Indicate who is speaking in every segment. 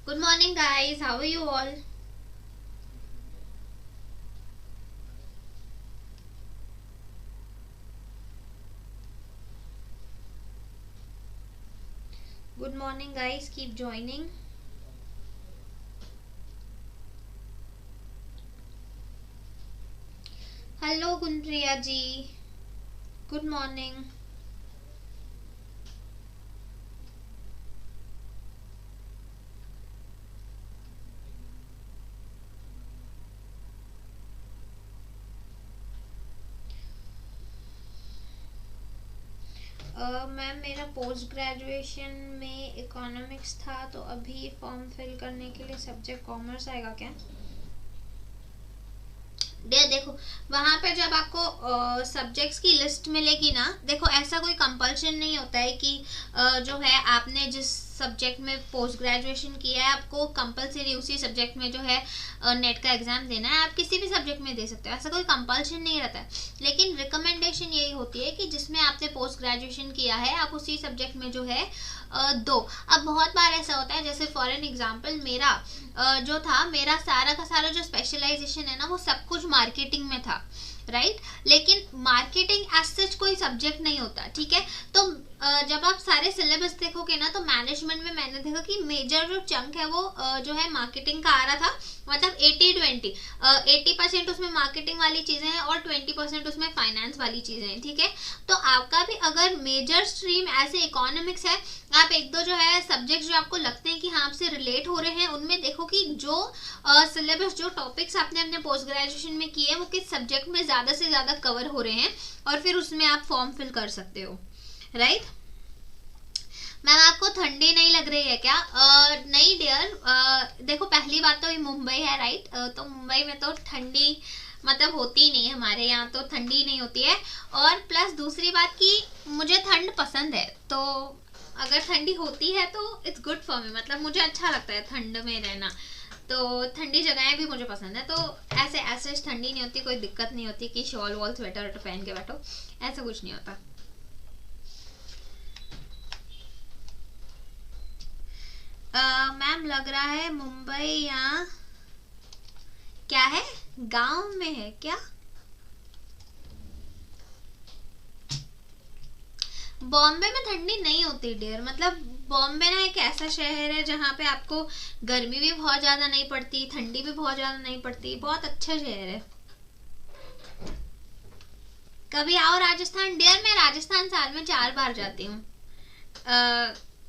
Speaker 1: Good morning, guys. How are you all? Good morning, guys. Keep joining. Hello, Gunpriya ji. Good morning. Ma'am मेरा post graduation में economics था, तो अभी form fill करने के लिए सब्जेक्ट कॉमर्स आएगा क्या? देखो, वहां पे जब आपको सब्जेक्ट्स की लिस्ट मिलेगी ना, देखो ऐसा कोई कंपल्शन नहीं होता है कि जो है आपने जिस सब्जेक्ट में पोस्ट ग्रेजुएशन किया है आपको कंपलसरी उसी सब्जेक्ट में जो है नेट का एग्जाम देना है। आप किसी भी सब्जेक्ट में दे सकते हो, ऐसा कोई कंपल्शन नहीं रहता है। लेकिन रिकमेंडेशन यही होती है कि जिसमें आपने पोस्ट ग्रेजुएशन किया है आप उसी सब्जेक्ट में जो है दो। अब बहुत बार ऐसा होता है, जैसे फॉर एन एग्जाम्पल मेरा जो था, मेरा सारा का सारा जो स्पेशलाइजेशन है ना वो सब कुछ मार्केटिंग में था, राइट। लेकिन मार्केटिंग एज सच कोई सब्जेक्ट नहीं होता, ठीक है। तो जब आप सारे सिलेबस देखोगे ना, तो मैनेजमेंट में मैंने देखा कि मेजर जो चंक है वो जो है मार्केटिंग का आ रहा था। मतलब 80-20, 80% उसमें मार्केटिंग वाली चीजें हैं और 20% उसमें फाइनेंस वाली चीजें हैं, ठीक है। तो आपका भी अगर मेजर स्ट्रीम ऐसे इकोनॉमिक्स है, आप एक दो जो है सब्जेक्ट जो आपको लगते हैं कि हाँ आपसे रिलेट हो रहे हैं, उनमें देखो कि जो सिलेबस जो टॉपिक्स आपने अपने पोस्ट ग्रेजुएशन में किए वो किस सब्जेक्ट में ज्यादा से ज्यादा कवर हो रहे हैं, और फिर उसमें आप फॉर्म फिल कर सकते हो, राइट। मैम आपको ठंडी नहीं लग रही है क्या? नहीं डियर, देखो पहली बात तो ये मुंबई है, राइट। तो मुंबई में तो ठंडी मतलब होती ही नहीं है, हमारे यहाँ तो ठंडी नहीं होती है। और प्लस दूसरी बात कि मुझे ठंड पसंद है, तो अगर ठंडी होती है तो इट्स गुड फॉर मी, मतलब मुझे अच्छा लगता है ठंड में रहना। तो ठंडी जगहें भी मुझे पसंद है, तो ऐसे ऐसे ठंडी नहीं होती, कोई दिक्कत नहीं होती कि शॉल वॉल स्वेटर पहन के बैठो, ऐसा कुछ नहीं होता। मैम लग रहा है मुंबई यहाँ क्या है, गांव में है क्या? बॉम्बे में ठंडी नहीं होती डियर, मतलब बॉम्बे ना एक ऐसा शहर है जहाँ पे आपको गर्मी भी बहुत ज्यादा नहीं पड़ती, ठंडी भी बहुत ज्यादा नहीं पड़ती, बहुत अच्छा शहर है। कभी आओ राजस्थान डियर, मैं राजस्थान साल में 4 बार जाती हूँ।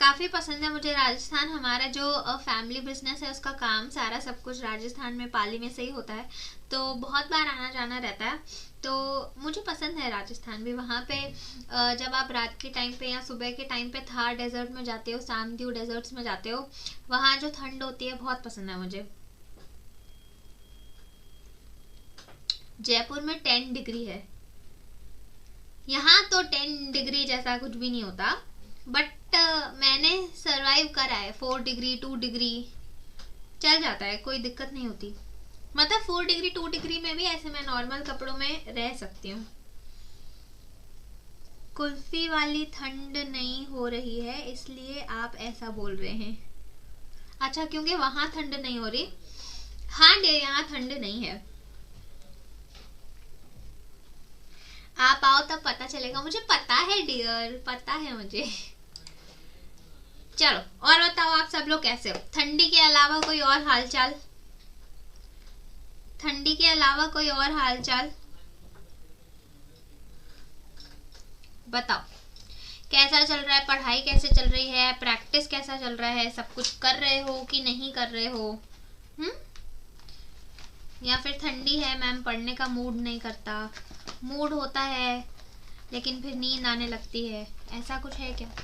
Speaker 1: काफ़ी पसंद है मुझे राजस्थान। हमारा जो फैमिली बिजनेस है उसका काम सारा सब कुछ राजस्थान में पाली में से ही होता है, तो बहुत बार आना जाना रहता है। तो मुझे पसंद है राजस्थान भी। वहाँ पे जब आप रात के टाइम पे या सुबह के टाइम पे थार डेजर्ट में जाते हो, सामड्यू डेजर्ट्स में जाते हो, वहाँ जो ठंड होती है बहुत पसंद है मुझे। जयपुर में 10 डिग्री है, यहाँ तो 10 डिग्री जैसा कुछ भी नहीं होता, बट मैंने सरवाइव करा है। 4 डिग्री 2 डिग्री चल जाता है, कोई दिक्कत नहीं होती। मतलब 4 डिग्री 2 डिग्री में भी ऐसे मैं नॉर्मल कपड़ों में रह सकती हूँ। कुल्फी वाली ठंड नहीं हो रही है इसलिए आप ऐसा बोल रहे हैं? अच्छा, क्योंकि वहां ठंड नहीं हो रही। हाँ डियर, यहाँ ठंड नहीं है। आप आओ तब पता चलेगा, मुझे पता है डियर, पता है मुझे। चलो और बताओ, आप सब लोग कैसे हो? ठंडी के अलावा कोई और हालचाल? ठंडी के अलावा कोई और हालचाल बताओ। कैसा चल रहा है, पढ़ाई कैसे चल रही है, प्रैक्टिस कैसा चल रहा है, सब कुछ कर रहे हो कि नहीं कर रहे हो? हम्म। या फिर ठंडी है मैम, पढ़ने का मूड नहीं करता? मूड होता है लेकिन फिर नींद आने लगती है, ऐसा कुछ है क्या?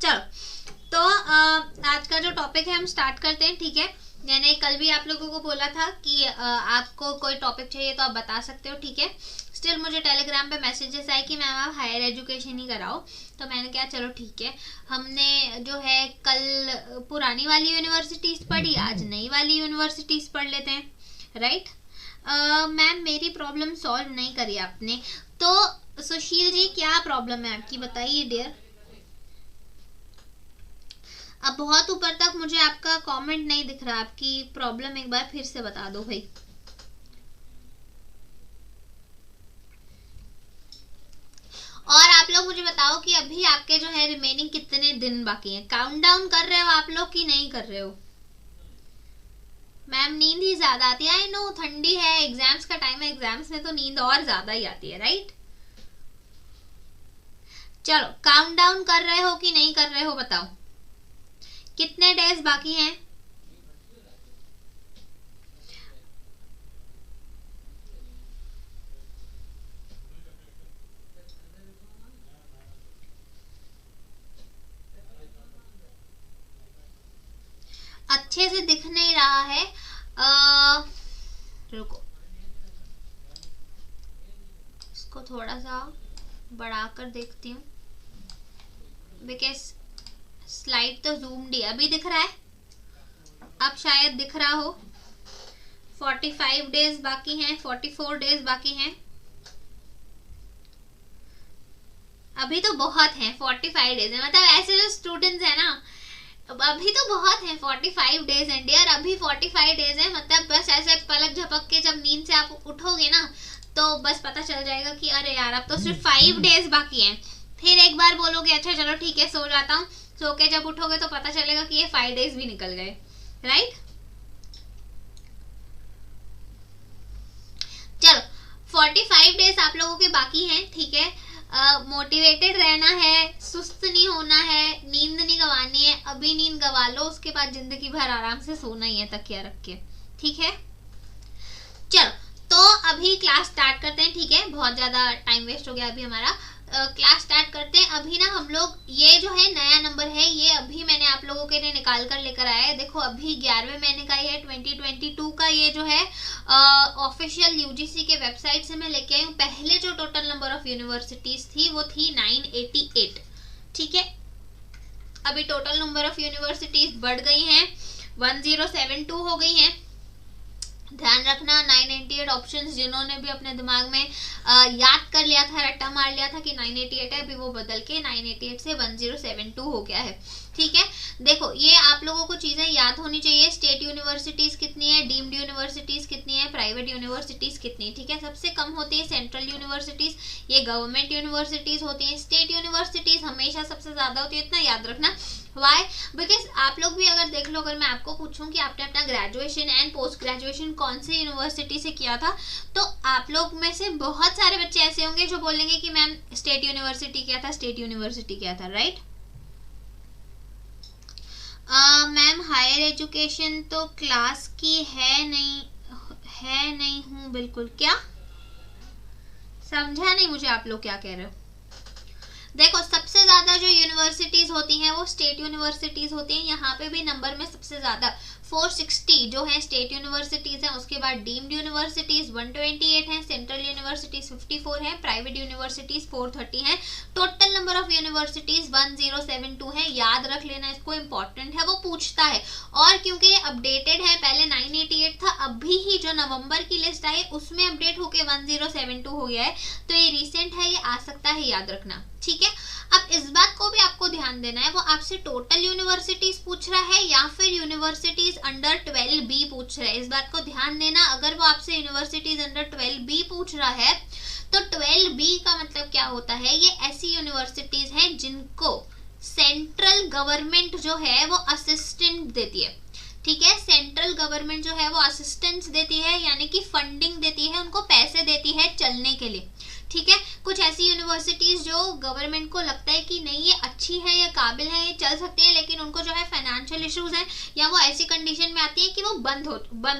Speaker 1: चलो, तो आज का जो टॉपिक है हम स्टार्ट करते हैं, ठीक है। मैंने कल भी आप लोगों को बोला था कि आपको कोई टॉपिक चाहिए तो आप बता सकते हो, ठीक है। स्टिल मुझे टेलीग्राम पे मैसेजेस आए कि मैम आप हायर एजुकेशन ही कराओ, तो मैंने कहा चलो ठीक है। हमने जो है कल पुरानी वाली यूनिवर्सिटीज़ पढ़ी, आज नई वाली यूनिवर्सिटीज़ पढ़ लेते हैं, राइट। मैम मेरी प्रॉब्लम सॉल्व नहीं करी आपने, तो सुशील जी क्या प्रॉब्लम है आपकी, बताइए डियर। अब बहुत ऊपर तक मुझे आपका कमेंट नहीं दिख रहा, आपकी प्रॉब्लम एक बार फिर से बता दो भाई। और आप लोग मुझे बताओ कि अभी आपके जो है रिमेनिंग कितने दिन बाकी हैं, काउंट डाउन कर रहे हो आप लोग कि नहीं कर रहे हो। मैम नींद ही ज्यादा आती है, आई नो ठंडी है, एग्जाम्स का टाइम है, एग्जाम्स में तो नींद और ज्यादा ही आती है, राइट। चलो काउंट डाउन कर रहे हो कि नहीं कर रहे हो बताओ, कितने डेज बाकी हैं। अच्छे से दिख नहीं रहा है, रुको इसको थोड़ा सा बढ़ाकर देखती हूँ, बिकॉज स्लाइड तो जूम्ड ही। अभी दिख रहा है, अब शायद दिख रहा हो। 45 डेज बाकी हैं, 44 डेज बाकी हैं, अभी तो बहुत हैं, 45 डेज है, मतलब ऐसे जो स्टूडेंट्स है ना, अभी तो बहुत है, 45 डेज एंड यार अभी 45 डेज है, मतलब बस ऐसे पलक झपक के जब नींद से आप उठोगे ना तो बस पता चल जाएगा कि अरे यार अब तो सिर्फ 5 डेज बाकी हैं। फिर एक बार बोलोगे अच्छा चलो ठीक है सो जाता हूँ, सो के जब उठोगे तो पता चलेगा कि ये 5 डेज भी निकल गए, राइट। चलो 45 डेज आप लोगों के बाकी हैं, ठीक है। मोटिवेटेड रहना है, सुस्त नहीं होना है, नींद नहीं गंवानी है, अभी नींद गंवा लो, उसके बाद जिंदगी भर आराम से सोना ही है तकिया रख के, ठीक है। चलो तो अभी क्लास स्टार्ट करते हैं, ठीक है, बहुत ज्यादा टाइम वेस्ट हो गया अभी हमारा। क्लास स्टार्ट करते हैं अभी ना हम लोग। ये जो है नया नंबर है, ये अभी मैंने आप लोगों के लिए निकाल कर लेकर आया है। देखो अभी 11वें महीने का ये है, 2022 का ये जो है ऑफिशियल यूजीसी के वेबसाइट से मैं लेके आई हूँ। पहले जो टोटल नंबर ऑफ यूनिवर्सिटीज थी वो थी 988, ठीक है। अभी टोटल नंबर ऑफ यूनिवर्सिटीज बढ़ गई हैं, 1072 हो गई हैं। ध्यान रखना 988 ऑप्शंस जिन्होंने भी अपने दिमाग में याद कर लिया था, रट्टा मार लिया था कि 988 है, अभी वो बदल के 988 से 1072 हो गया है, ठीक है। देखो ये आप लोगों को चीजें याद होनी चाहिए, स्टेट यूनिवर्सिटीज कितनी है, डीम्ड यूनिवर्सिटीज कितनी है, प्राइवेट यूनिवर्सिटीज कितनी है, ठीक है। सबसे कम होती है सेंट्रल यूनिवर्सिटीज, ये गवर्नमेंट यूनिवर्सिटीज होती है। स्टेट यूनिवर्सिटीज हमेशा सबसे ज्यादा होती है, इतना याद रखना। वाई, बिकॉज आप लोग भी अगर देख लो, अगर मैं आपको पूछूं कि आपने अपना ग्रेजुएशन एंड पोस्ट ग्रेजुएशन कौन से यूनिवर्सिटी से किया था, तो आप लोग में से बहुत सारे बच्चे ऐसे होंगे जो बोलेंगे कि मैम स्टेट यूनिवर्सिटी किया था, स्टेट यूनिवर्सिटी किया था, राइट। मैम हायर एजुकेशन तो क्लास की है नहीं हूँ बिल्कुल। क्या समझा नहीं मुझे आप लोग क्या कह रहे हो। देखो सबसे ज्यादा जो यूनिवर्सिटीज होती हैं वो स्टेट यूनिवर्सिटीज होती हैं। यहाँ पे भी नंबर में सबसे ज्यादा 460 जो है स्टेट यूनिवर्सिटीज हैं, उसके बाद डीम्ड यूनिवर्सिटीज 128 हैं, सेंट्रल यूनिवर्सिटीज 54 है, प्राइवेट यूनिवर्सिटीज 430 हैं। टोटल नंबर ऑफ यूनिवर्सिटीज 1072 है, याद रख लेना इसको, इंपॉर्टेंट है, वो पूछता है। और क्योंकि ये अपडेटेड है, पहले 988 था, अभी ही जो नवंबर की लिस्ट आई उसमें अपडेट होके 1072 हो गया है, तो ये रिसेंट है, ये आ सकता है, याद रखना, ठीक है। अब इस बात को भी आपको ध्यान देना है, वो आपसे टोटल यूनिवर्सिटीज पूछ रहा है या फिर यूनिवर्सिटीज अंडर 12B पूछ रहा है, इस बात को ध्यान देना। अगर वो आपसे यूनिवर्सिटीज अंडर 12B पूछ रहा है तो 12B का मतलब क्या होता है, ये ऐसी यूनिवर्सिटीज हैं जिनको सेंट्रल गवर्नमेंट जो है वो असिस्टेंट देती है, ठीक है। सेंट्रल गवर्नमेंट जो है वो असिस्टेंस देती है, यानी कि फंडिंग देती है, उनको पैसे देती है चलने के लिए, ठीक है। कुछ ऐसी यूनिवर्सिटीज जो गवर्नमेंट को लगता है कि नहीं ये अच्छी है, ये काबिल है, ये चल सकते हैं, लेकिन उनको जो है फाइनेंशियल इश्यूज हैं या वो ऐसी कंडीशन में आती है कि वो बंद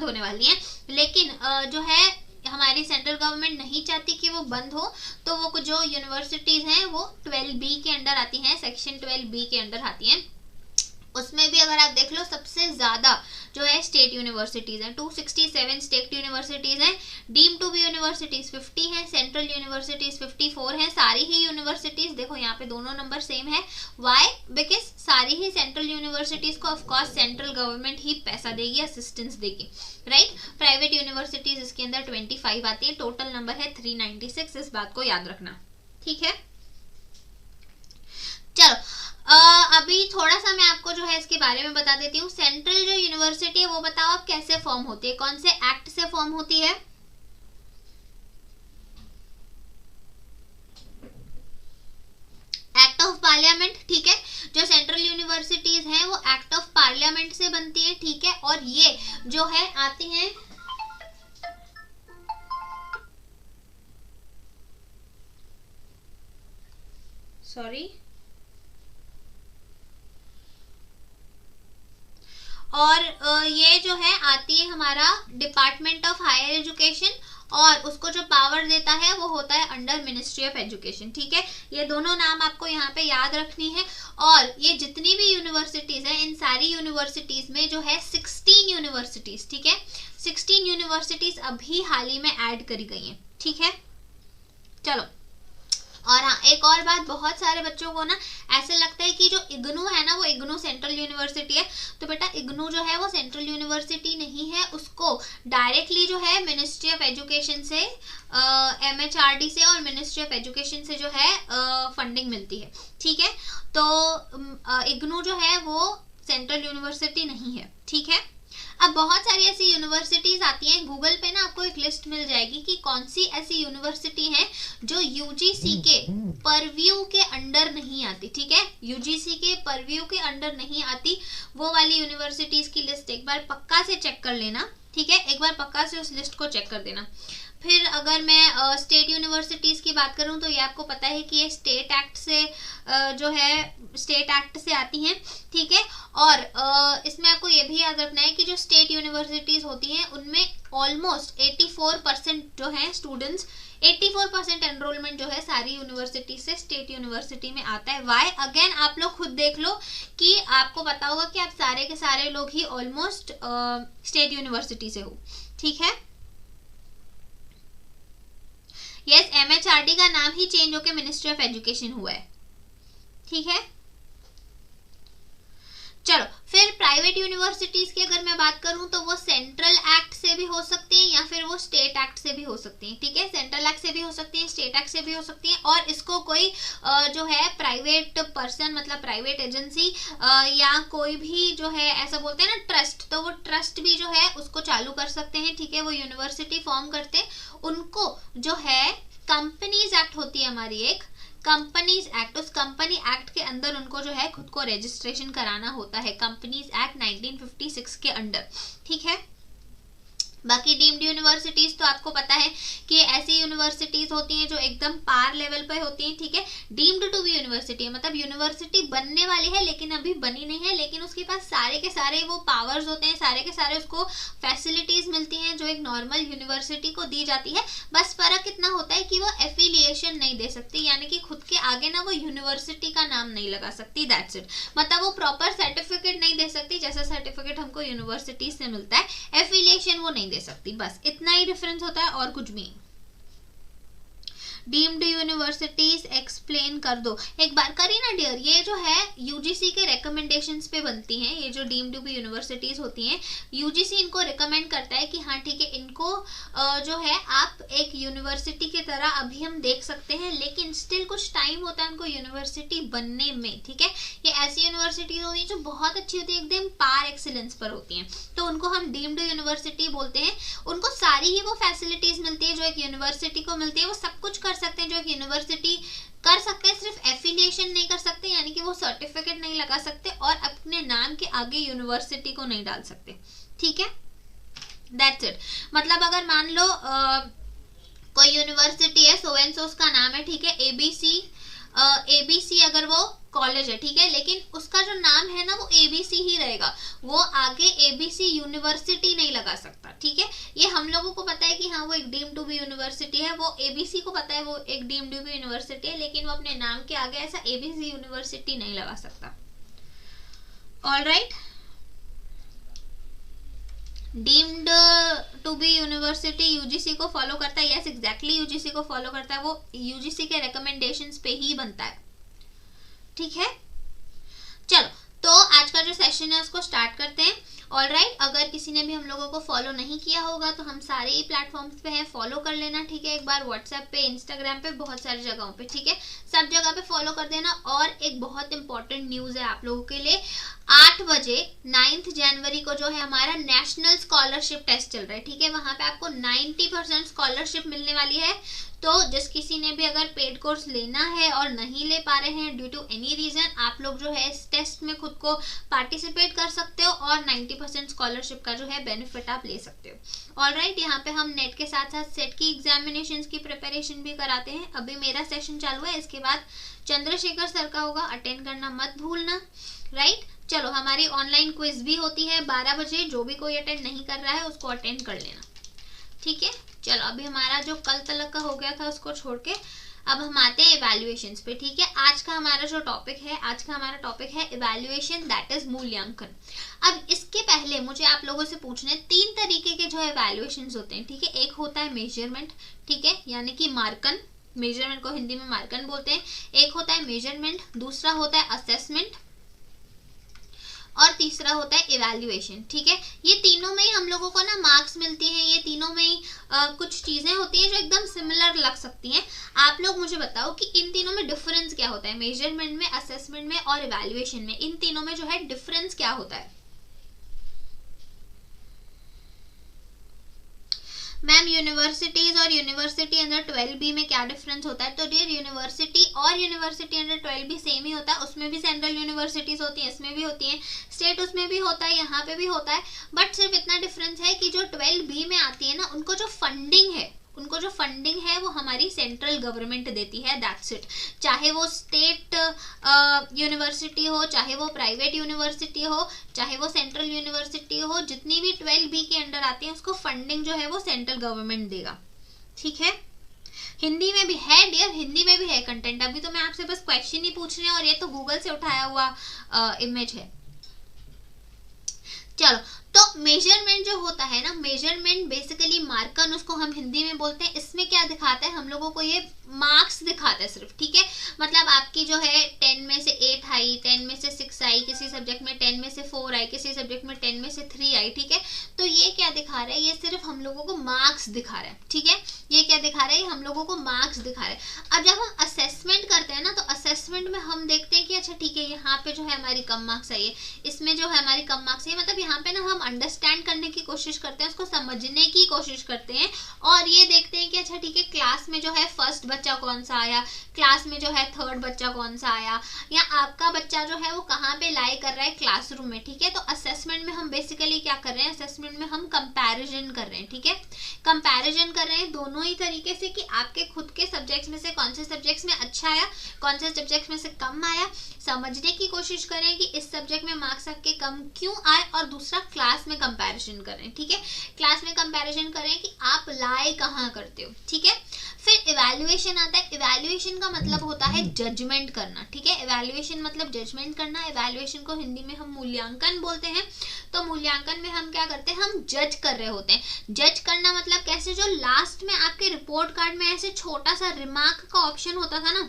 Speaker 1: होने वाली हैं, लेकिन जो है हमारी सेंट्रल गवर्नमेंट नहीं चाहती कि वो बंद हो, तो वो जो यूनिवर्सिटीज हैं वो 12B के अंडर आती हैं, सेक्शन 12B के अंडर आती हैं, उसमें भी अगर आप देख लो सबसे ज्यादा जो है स्टेट यूनिवर्सिटीज हैं, 267 स्टेट यूनिवर्सिटीज हैं। डीम टू बी यूनिवर्सिटीज 50 हैं, सेंट्रल यूनिवर्सिटीज 54 हैं। सारी ही यूनिवर्सिटीज देखो यहाँ पे दोनों नंबर सेम है। व्हाई? बिकॉज सारी ही सेंट्रल यूनिवर्सिटीज को ऑफकोर्स सेंट्रल गवर्नमेंट ही पैसा देगी, असिस्टेंस देगी, राइट। प्राइवेट यूनिवर्सिटीज इसके अंदर 25 आती है। टोटल नंबर है 396, इस बात को याद रखना, ठीक है। चलो अभी थोड़ा सा मैं आपको जो है इसके बारे में बता देती हूँ। सेंट्रल जो यूनिवर्सिटी है वो बताओ आप कैसे फॉर्म होती है, कौन से एक्ट से फॉर्म होती है? एक्ट ऑफ पार्लियामेंट, ठीक है। जो सेंट्रल यूनिवर्सिटीज हैं वो एक्ट ऑफ पार्लियामेंट से बनती है, ठीक है। और ये जो है आती हैं और ये जो है आती है हमारा डिपार्टमेंट ऑफ हायर एजुकेशन, और उसको जो पावर देता है वो होता है अंडर मिनिस्ट्री ऑफ एजुकेशन, ठीक है। ये दोनों नाम आपको यहाँ पे याद रखनी है। और ये जितनी भी यूनिवर्सिटीज हैं इन सारी यूनिवर्सिटीज में जो है 16 यूनिवर्सिटीज, ठीक है, 16 यूनिवर्सिटीज अभी हाल ही में ऐड करी गई हैं, ठीक है। चलो, और हाँ एक और बात, बहुत सारे बच्चों को ना ऐसे लगता है कि जो इग्नू है ना वो इग्नू सेंट्रल यूनिवर्सिटी है। तो बेटा इग्नू जो है वो सेंट्रल यूनिवर्सिटी नहीं है, उसको डायरेक्टली जो है मिनिस्ट्री ऑफ एजुकेशन से MHRD से और मिनिस्ट्री ऑफ एजुकेशन से जो है फंडिंग मिलती है, ठीक है। तो इग्नू जो है वो सेंट्रल यूनिवर्सिटी नहीं है, ठीक है। अब बहुत सारी ऐसी यूनिवर्सिटीज आती हैं, गूगल पे ना आपको एक लिस्ट मिल जाएगी कि कौन सी ऐसी यूनिवर्सिटी है जो यूजीसी के परव्यू के अंडर नहीं आती, ठीक है। यूजीसी के परव्यू के अंडर नहीं आती, वो वाली यूनिवर्सिटीज की लिस्ट एक बार पक्का से चेक कर लेना, ठीक है। एक बार पक्का से उस लिस्ट को चेक कर देना। फिर अगर मैं स्टेट यूनिवर्सिटीज की बात करूं तो ये आपको पता है कि ये स्टेट एक्ट से जो है स्टेट एक्ट से आती हैं, ठीक है। और इसमें आपको ये भी याद रखना है कि जो स्टेट यूनिवर्सिटीज होती हैं उनमें ऑलमोस्ट 84% जो है स्टूडेंट्स, 84% एनरोलमेंट जो है सारी यूनिवर्सिटी से स्टेट यूनिवर्सिटी में आता है। वाई? अगेन आप लोग खुद देख लो कि आपको पता होगा कि आप सारे के सारे लोग ही ऑलमोस्ट स्टेट यूनिवर्सिटी से हो, ठीक है। यस, MHRD का नाम ही चेंज होकर मिनिस्ट्री ऑफ एजुकेशन हुआ है, ठीक है। चलो, फिर प्राइवेट यूनिवर्सिटीज की अगर मैं बात करूं तो वो सेंट्रल एक्ट से भी हो सकती हैं या फिर वो स्टेट एक्ट से भी हो सकती हैं, ठीक है। सेंट्रल एक्ट से भी हो सकती हैं, स्टेट एक्ट से भी हो सकती हैं। और इसको कोई जो है प्राइवेट पर्सन, मतलब प्राइवेट एजेंसी या कोई भी जो है ऐसा बोलते हैं ना ट्रस्ट, तो वो ट्रस्ट भी जो है उसको चालू कर सकते हैं, ठीक है। वो यूनिवर्सिटी फॉर्म करते हैं, उनको जो है कंपनीज एक्ट होती है हमारी एक कंपनीज एक्ट, उस कंपनी एक्ट के अंदर उनको जो है खुद को रजिस्ट्रेशन कराना होता है, कंपनीज एक्ट 1956 के अंडर, ठीक है। बाकी डीम्ड यूनिवर्सिटीज तो आपको पता है कि ऐसी यूनिवर्सिटीज होती हैं जो एकदम पार लेवल पे होती हैं, ठीक है। डीम्ड टू बी यूनिवर्सिटी मतलब यूनिवर्सिटी बनने वाली है लेकिन अभी बनी नहीं है, लेकिन उसके पास सारे के सारे वो पावर्स होते हैं, सारे के सारे उसको फैसिलिटीज मिलती हैं जो एक नॉर्मल यूनिवर्सिटी को दी जाती है। बस फर्क इतना होता है कि वो एफिलिएशन नहीं दे सकती, यानी कि खुद के आगे ना वो यूनिवर्सिटी का नाम नहीं लगा सकती, दैट्स इट। मतलब वो प्रॉपर सर्टिफिकेट नहीं दे सकती जैसा सर्टिफिकेट हमको यूनिवर्सिटी से मिलता है, एफिलिएशन वो नहीं दे सकती, बस इतना ही डिफरेंस होता है और कुछ भी। डीम्ड यूनिवर्सिटीज एक्सप्लेन कर दो एक बार, करी ना डियर। ये जो है यूजीसी के रिकमेंडेशंस पे बनती हैं, ये जो डीम्ड यूनिवर्सिटीज होती हैं यूजीसी इनको रिकमेंड करता है कि हाँ ठीक है इनको जो है आप एक यूनिवर्सिटी की तरह अभी हम देख सकते हैं, लेकिन स्टिल कुछ टाइम होता है उनको यूनिवर्सिटी बनने में, ठीक है। ये ऐसी यूनिवर्सिटीज होती है जो बहुत अच्छी होती है, एकदम पार एक्सीलेंस पर होती हैं, तो उनको हम डीम्ड यूनिवर्सिटी बोलते हैं। उनको सारी ही वो फैसिलिटीज मिलती है जो एक यूनिवर्सिटी को मिलती है, वो सब कुछ कर सकते हैं जो एक यूनिवर्सिटी कर सकते हैं, सिर्फ एफिलिएशन नहीं कर सकते, यानी कि वो सर्टिफिकेट नहीं लगा सकते और अपने नाम के आगे यूनिवर्सिटी को नहीं डाल सकते, ठीक है। That's it. मतलब अगर मान लो कोई यूनिवर्सिटी है, सो एंड सो उसका नाम है, ठीक है, एबीसी अगर वो कॉलेज है, ठीक है, लेकिन उसका जो नाम है ना वो एबीसी ही रहेगा, वो आगे एबीसी यूनिवर्सिटी नहीं लगा सकता, ठीक है। ये हम लोगों को पता है कि हाँ वो एक डीम्ड टू बी यूनिवर्सिटी है, वो एबीसी को पता है वो एक डीम्ड टू बी यूनिवर्सिटी है, लेकिन वो अपने नाम के आगे ऐसा एबीसी यूनिवर्सिटी नहीं लगा सकता। All right, deemed to be university UGC को फॉलो करता है, यस एग्जैक्टली यूजीसी को फॉलो करता है, वो यूजीसी के रिकमेंडेशंस पे ही बनता है, ठीक है। चलो तो आज का जो सेशन है उसको स्टार्ट करते हैं। ऑल राइट, अगर किसी ने भी हम लोगों को फॉलो नहीं किया होगा तो हम सारे ही प्लेटफॉर्म्स पे हैं, फॉलो कर लेना, ठीक है। एक बार व्हाट्सएप पे, इंस्टाग्राम पे, बहुत सारी जगहों पे, ठीक है, सब जगह पे फॉलो कर देना। और एक बहुत इंपॉर्टेंट न्यूज़ है आप लोगों के लिए, 8 बजे 9 जनवरी को जो है हमारा नेशनल स्कॉलरशिप टेस्ट चल रहा है, ठीक है। वहां पे आपको 90% स्कॉलरशिप मिलने वाली है। तो जिस किसी ने भी अगर पेड कोर्स लेना है और नहीं ले पा रहे हैं ड्यू टू एनी रीजन, आप लोग जो है इस टेस्ट में खुद को पार्टिसिपेट कर सकते हो और 90% स्कॉलरशिप का जो है बेनिफिट आप ले सकते हो। ऑल राइट, यहाँ पे हम नेट के साथ साथ सेट की एग्जामिनेशंस की प्रिपरेशन भी कराते हैं। अभी मेरा सेशन चालू है, इसके बाद चंद्रशेखर सर का होगा, अटेंड करना मत भूलना, राइट। चलो, हमारी ऑनलाइन क्विज भी होती है 12 बजे, जो भी कोई अटेंड नहीं कर रहा है उसको अटेंड कर लेना, ठीक है। चलो, अभी हमारा जो कल तलक का हो गया था उसको छोड़ के अब हम आते हैं इवैल्यूएशंस पे, ठीक है। आज का हमारा जो टॉपिक है इवैल्यूएशन, दैट इज मूल्यांकन। अब इसके पहले मुझे आप लोगों से पूछना है, 3 तरीके के जो है इवैल्यूएशंस होते हैं, ठीक है। एक होता है मेजरमेंट, ठीक है, यानी कि मार्कन, मेजरमेंट को हिंदी में मार्कन बोलते हैं। एक होता है मेजरमेंट, दूसरा होता है असेसमेंट और तीसरा होता है इवैल्यूएशन, ठीक है। ये तीनों में ही हम लोगों को ना मार्क्स मिलती हैं, ये तीनों में ही कुछ चीजें होती हैं जो एकदम सिमिलर लग सकती हैं। आप लोग मुझे बताओ कि इन तीनों में डिफरेंस क्या होता है, मेजरमेंट में, असेसमेंट में और इवैल्यूएशन में, इन तीनों में जो है डिफरेंस क्या होता है। मैम, यूनिवर्सिटीज और यूनिवर्सिटी अंडर 12B में क्या डिफरेंस होता है? तो डियर, यूनिवर्सिटी और यूनिवर्सिटी अंडर 12B सेम ही होता है, उसमें भी सेंट्रल यूनिवर्सिटीज होती हैं, इसमें भी होती हैं, स्टेट उसमें भी होता है, यहाँ पे भी होता है। बट सिर्फ इतना डिफरेंस है कि जो 12B में आती है ना, उनको जो फंडिंग है वो हमारी सेंट्रल गवर्नमेंट देती है, दैट्स इट। चाहे वो स्टेट यूनिवर्सिटी हो, चाहे वो प्राइवेट यूनिवर्सिटी हो, चाहे वो सेंट्रल यूनिवर्सिटी हो, जितनी भी 12B के अंडर आती है उसको फंडिंग जो है वो सेंट्रल गवर्नमेंट देगा, ठीक है। हिंदी में भी है डियर, हिंदी में भी है कंटेंट। अभी तो मैं आपसे बस क्वेश्चन ही पूछ रही हूँ और ये तो गूगल से उठाया हुआ इमेज है। चलो, तो मेजरमेंट जो होता है ना, मेजरमेंट बेसिकली मार्कन उसको हम हिंदी में बोलते हैं। इसमें क्या दिखाता है, हम लोगों को ये मार्क्स दिखाता है सिर्फ, ठीक है। मतलब आपकी जो है 10 में से 8 आई, 10 में से 6 आई, किसी सब्जेक्ट में 10 में से 4 आई, किसी सब्जेक्ट में 10 में से 3 आई, ठीक है। तो ये क्या दिखा रहा है, ये सिर्फ हम लोगों को मार्क्स दिखा रहा है, ठीक है। ये क्या दिखा रहा है, हम लोगों को मार्क्स दिखा रहा है। अब जब हम असेसमेंट करते हैं ना, तो असेसमेंट में हम देखते हैं कि अच्छा ठीक है, यहाँ पे जो है हमारी कम मार्क्स आई है, इसमें जो है हमारी कम मार्क्स आई है, मतलब यहाँ पे ना हम अंडरस्टैंड करने की कोशिश करते हैं, उसको समझने की कोशिश करते हैं और ये देखते हैं कि अच्छा ठीक है, क्लास में जो है फर्स्ट बच्चा कौन सा आया, क्लास में जो है थर्ड बच्चा कौन सा आया, या आपका बच्चा जो है वो कहाँ पे लाई कर रहा है क्लासरूम में, ठीक है। तो असेसमेंट में हम बेसिकली क्या कर रहे हैं, असेसमेंट में हम कंपैरिजन कर रहे हैं, ठीक है। कंपैरिजन कर रहे हैं दोनों ही तरीके से कि आपके खुद के सब्जेक्ट्स में से कौन से सब्जेक्ट्स में अच्छा आया, कौन से सब्जेक्ट्स में से कम आया, समझने की कोशिश करें कि इस सब्जेक्ट में मार्क्स आपके कम क्यों आए, और दूसरा क्लास में कंपैरिजन करें, ठीक है। क्लास में कंपैरिजन करें कि आप लाई कहाँ करते हो, ठीक है। फिर इवैल्यूएशन आता है। इवैल्यूएशन का मतलब होता है जजमेंट करना, ठीक है। इवैल्यूएशन मतलब जजमेंट करना। इवैल्यूएशन को हिंदी में हम मूल्यांकन बोलते हैं। तो मूल्यांकन में हम क्या करते हैं, हम जज कर रहे होते हैं। जज करना मतलब कैसे, जो लास्ट में आपके रिपोर्ट कार्ड में ऐसे छोटा सा रिमार्क का ऑप्शन होता था ना,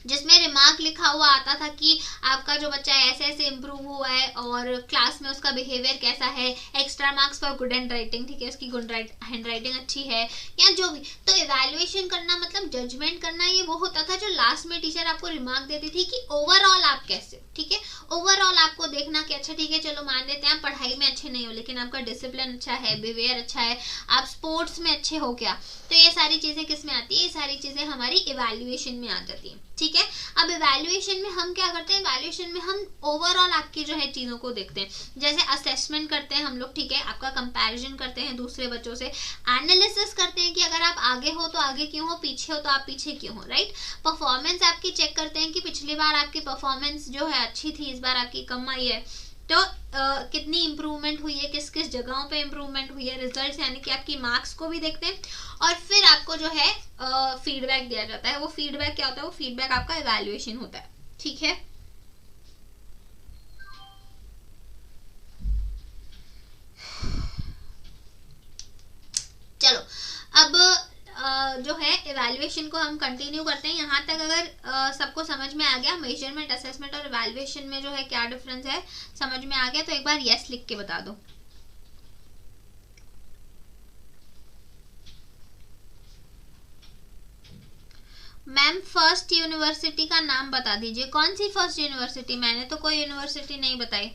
Speaker 1: जिसमें रिमार्क लिखा हुआ आता था कि आपका जो बच्चा ऐसे ऐसे इम्प्रूव हुआ है और क्लास में उसका बिहेवियर कैसा है, extra marks for good hand writing, ठीक है, उसकी गुड हैंड राइटिंग अच्छी है या जो भी। तो इवैल्यूएशन करना मतलब जजमेंट करना, ये वो होता था जो लास्ट में टीचर आपको रिमार्क देती थी कि ओवरऑल आप कैसे, ठीक है। ओवरऑल आपको देखना कि अच्छा ठीक है, चलो मान लेते हैं आप पढ़ाई में अच्छे नहीं हो लेकिन आपका डिसिप्लिन अच्छा है, बिहेवियर अच्छा है, आप स्पोर्ट्स में अच्छे हो क्या। तो ये सारी चीजें किस में आती है, ये सारी चीजें हमारी इवैल्यूएशन में आ जाती है, ठीक है। अब इवैल्यूएशन में हम क्या करते हैं, इवैल्यूएशन में हम ओवरऑल आपकी जो है चीजों को देखते हैं। जैसे असेसमेंट करते हैं हम लोग, ठीक है, आपका कंपैरिजन करते हैं दूसरे बच्चों से, एनालिसिस करते हैं कि अगर आप आगे हो तो आगे क्यों हो, पीछे हो तो आप पीछे क्यों हो, राइट। परफॉर्मेंस आपकी चेक करते हैं कि पिछली बार आपकी परफॉर्मेंस जो है अच्छी थी, इस बार आपकी कम आई है, तो कितनी इम्प्रूवमेंट हुई है, किस किस जगहों पे इम्प्रूवमेंट हुई है, रिजल्ट्स यानी कि आपकी मार्क्स को भी देखते हैं। और फिर आपको जो है फीडबैक दिया जाता है। वो फीडबैक क्या होता है, वो फीडबैक आपका इवैल्यूएशन होता है, ठीक है। अब जो है इवैल्यूएशन को हम कंटिन्यू करते हैं। यहाँ तक अगर सबको समझ में आ गया मेजरमेंट, असेसमेंट और इवैल्यूएशन में जो है क्या डिफरेंस है समझ में आ गया, तो एक बार यस लिख के बता दो। मैम फर्स्ट यूनिवर्सिटी का नाम बता दीजिए। कौन सी फर्स्ट यूनिवर्सिटी? मैंने तो कोई यूनिवर्सिटी नहीं बताई,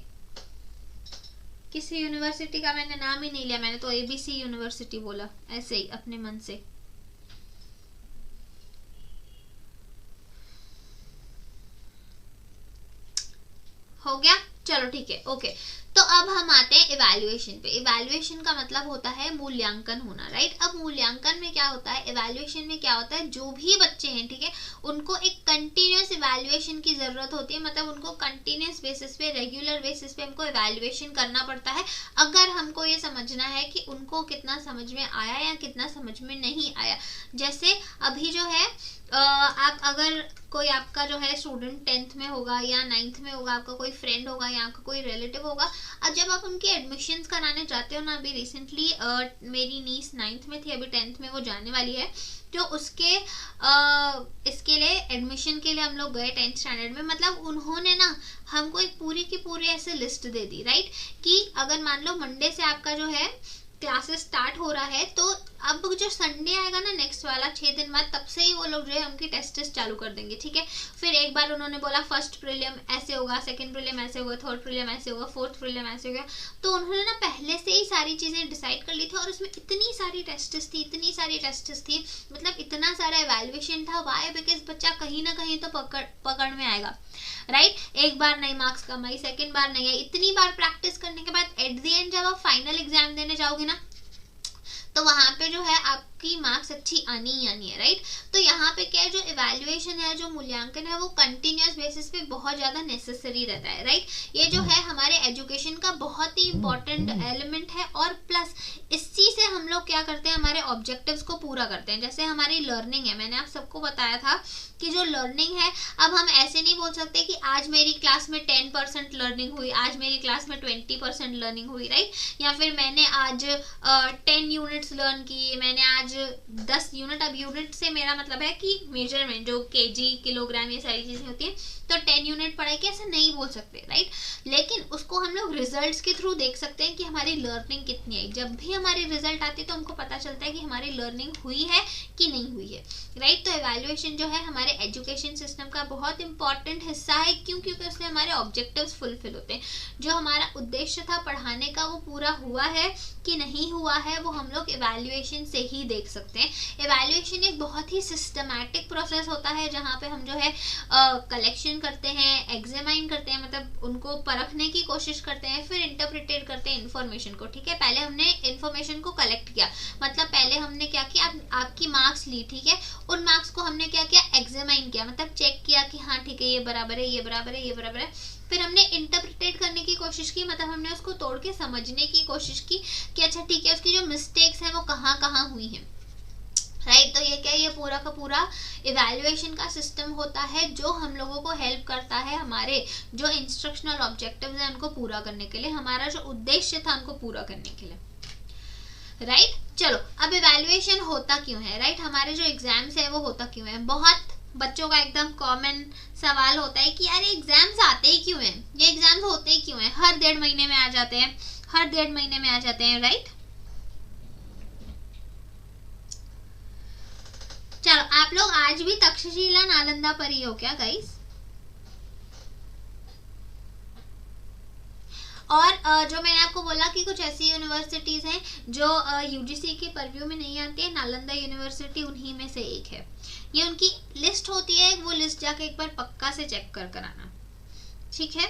Speaker 1: किसी यूनिवर्सिटी का मैंने नाम ही नहीं लिया, मैंने तो एबीसी यूनिवर्सिटी बोला ऐसे ही अपने मन से। हो गया, चलो ठीक है, ओके। तो अब हम आते हैं इवैल्यूएशन पे। इवैल्यूएशन का मतलब होता है मूल्यांकन होना, राइट। अब मूल्यांकन में क्या होता है, इवैल्यूएशन में क्या होता है, जो भी बच्चे हैं, ठीक है, उनको एक कंटिन्यूअस इवैल्यूएशन की जरूरत होती है। मतलब उनको कंटिन्यूअस बेसिस पे, रेगुलर बेसिस पे हमको इवैल्यूएशन करना पड़ता है, अगर हमको ये समझना है कि उनको कितना समझ में आया या कितना समझ में नहीं आया। जैसे अभी जो है आप अगर कोई आपका जो है स्टूडेंट 10th में होगा या 9th में होगा, आपका कोई फ्रेंड होगा या आपका कोई रिलेटिव होगा, अब जब आप उनके एडमिशन्स कराने जाते हो ना, अभी रिसेंटली मेरी नीस 9th में थी, अभी 10th में वो जाने वाली है, तो उसके इसके लिए एडमिशन के लिए हम लोग गए 10th स्टैंडर्ड में। मतलब उन्होंने ना हमको एक पूरी की पूरी ऐसे लिस्ट दे दी, राइट, कि अगर मान लो मंडे से आपका जो है क्लासेस स्टार्ट हो रहा है, तो अब जो संडे आएगा ना नेक्स्ट वाला 6 दिन बाद, तब से ही वो लोग जो है उनकी टेस्ट चालू कर देंगे, ठीक है। फिर एक बार उन्होंने बोला फर्स्ट प्रीलिम ऐसे होगा, सेकंड प्रीलिम ऐसे होगा, थर्ड प्रीलिम ऐसे होगा, फोर्थ प्रीलिम ऐसे होगा। तो उन्होंने ना पहले से ही सारी चीजें डिसाइड कर ली थी, और उसमें इतनी सारी टेस्ट्स थी, मतलब इतना सारा इवैल्यूएशन था। वाई? बिकॉज बच्चा कहीं ना कहीं तो पकड़ में आएगा, राइट। एक बार नहीं मार्क्स कम आई, सेकेंड बार नहीं है, इतनी बार प्रैक्टिस करने के बाद एट द एंड जब आप फाइनल एग्जाम देने जाओगे ना, तो वहां पे जो है आपकी मार्क्स अच्छी आनी ही आनी है, राइट। तो यहाँ पे क्या है, जो इवैल्यूएशन है, जो मूल्यांकन है, वो कंटिन्यूअस बेसिस पे बहुत ज्यादा नेसेसरी रहता है, राइट। ये जो है हमारे एजुकेशन का बहुत ही इंपॉर्टेंट एलिमेंट है, और प्लस इसी से हम लोग क्या करते हैं, हमारे ऑब्जेक्टिव्स को पूरा करते हैं। जैसे हमारी लर्निंग है, मैंने आप सबको बताया था कि जो लर्निंग है, अब हम ऐसे नहीं बोल सकते कि आज मेरी क्लास में 10% लर्निंग हुई, आज मेरी क्लास में 20% लर्निंग हुई, राइट, या फिर मैंने आज 10 यूनिट्स लर्न की, मैंने आज 10 यूनिट। अब यूनिट से मेरा मतलब है कि मेजरमेंट, जो केजी, किलोग्राम, ये सारी चीजें होती हैं, तो 10 यूनिट पढ़ाई की ऐसा नहीं बोल सकते, राइट। लेकिन उसको हम लोग रिजल्ट्स के थ्रू देख सकते हैं कि हमारी लर्निंग कितनी आई। जब भी हमारी रिजल्ट आती है तो हमको पता चलता है कि हमारी लर्निंग हुई है कि नहीं हुई है, राइट। तो इवैल्यूएशन जो है हमारे एजुकेशन सिस्टम का बहुत इंपॉर्टेंट हिस्सा है। क्यों? क्योंकि उससे हमारे ऑब्जेक्टिव्स फुलफिल होते हैं। जो हमारा उद्देश्य था पढ़ाने का, वो पूरा हुआ है कि नहीं हुआ है, वो हम लोग इवैल्यूएशन से ही देख सकते हैं। इवैल्यूएशन एक बहुत ही सिस्टमैटिक प्रोसेस होता है, जहाँ पे हम जो है कलेक्शन करते हैं, एग्जामाइन करते हैं, मतलब उनको परखने की कोशिश करते हैं, फिर इंटरप्रिटेट करते हैं इन्फॉर्मेशन को, ठीक है। पहले हमने इन्फॉर्मेशन को कलेक्ट किया, मतलब पहले हमने क्या किया, आपकी मार्क्स ली, ठीक है, उन मार्क्स को हमने क्या किया, एग्जामाइन किया, मतलब चेक किया कि हाँ ठीक है, ये बराबर है, ये बराबर है, ये बराबर है। फिर हमने इंटरप्रिटेट करने की कोशिश की, मतलब हमने उसको तोड़ के समझने की कोशिश की कि अच्छा ठीक है, उसकी जो मिस्टेक्स हैं वो कहाँ कहाँ हुई हैं, राइट। तो ये क्या है, ये पूरा का पूरा इवैल्यूएशन का सिस्टम होता है, जो हम लोगों को हेल्प करता है हमारे जो इंस्ट्रक्शनल ऑब्जेक्टिव्स हैं उनको पूरा करने के लिए, हमारा जो उद्देश्य था उनको पूरा करने के लिए, राइट। चलो, अब इवैल्यूएशन होता क्यों है, राइट। हमारे जो एग्जाम्स है वो होता क्यों है, बहुत बच्चों का एकदम कॉमन सवाल होता है कि यार एग्जाम्स आते ही क्यों हैं, ये एग्जाम्स होते ही क्यों हैं, हर 1.5 महीने में आ जाते हैं, हर 1.5 महीने में आ जाते हैं, राइट। चलो, आप लोग आज भी तक्षशिला नालंदा पर ही हो क्या गाइस? और जो मैंने आपको बोला कि कुछ ऐसी यूनिवर्सिटीज हैं जो यूजीसी के परव्यू में नहीं आती है, नालंदा यूनिवर्सिटी उन्हीं में से एक है। ये उनकी लिस्ट होती है, वो लिस्ट जाके एक बार पक्का से चेक कर आना, ठीक है।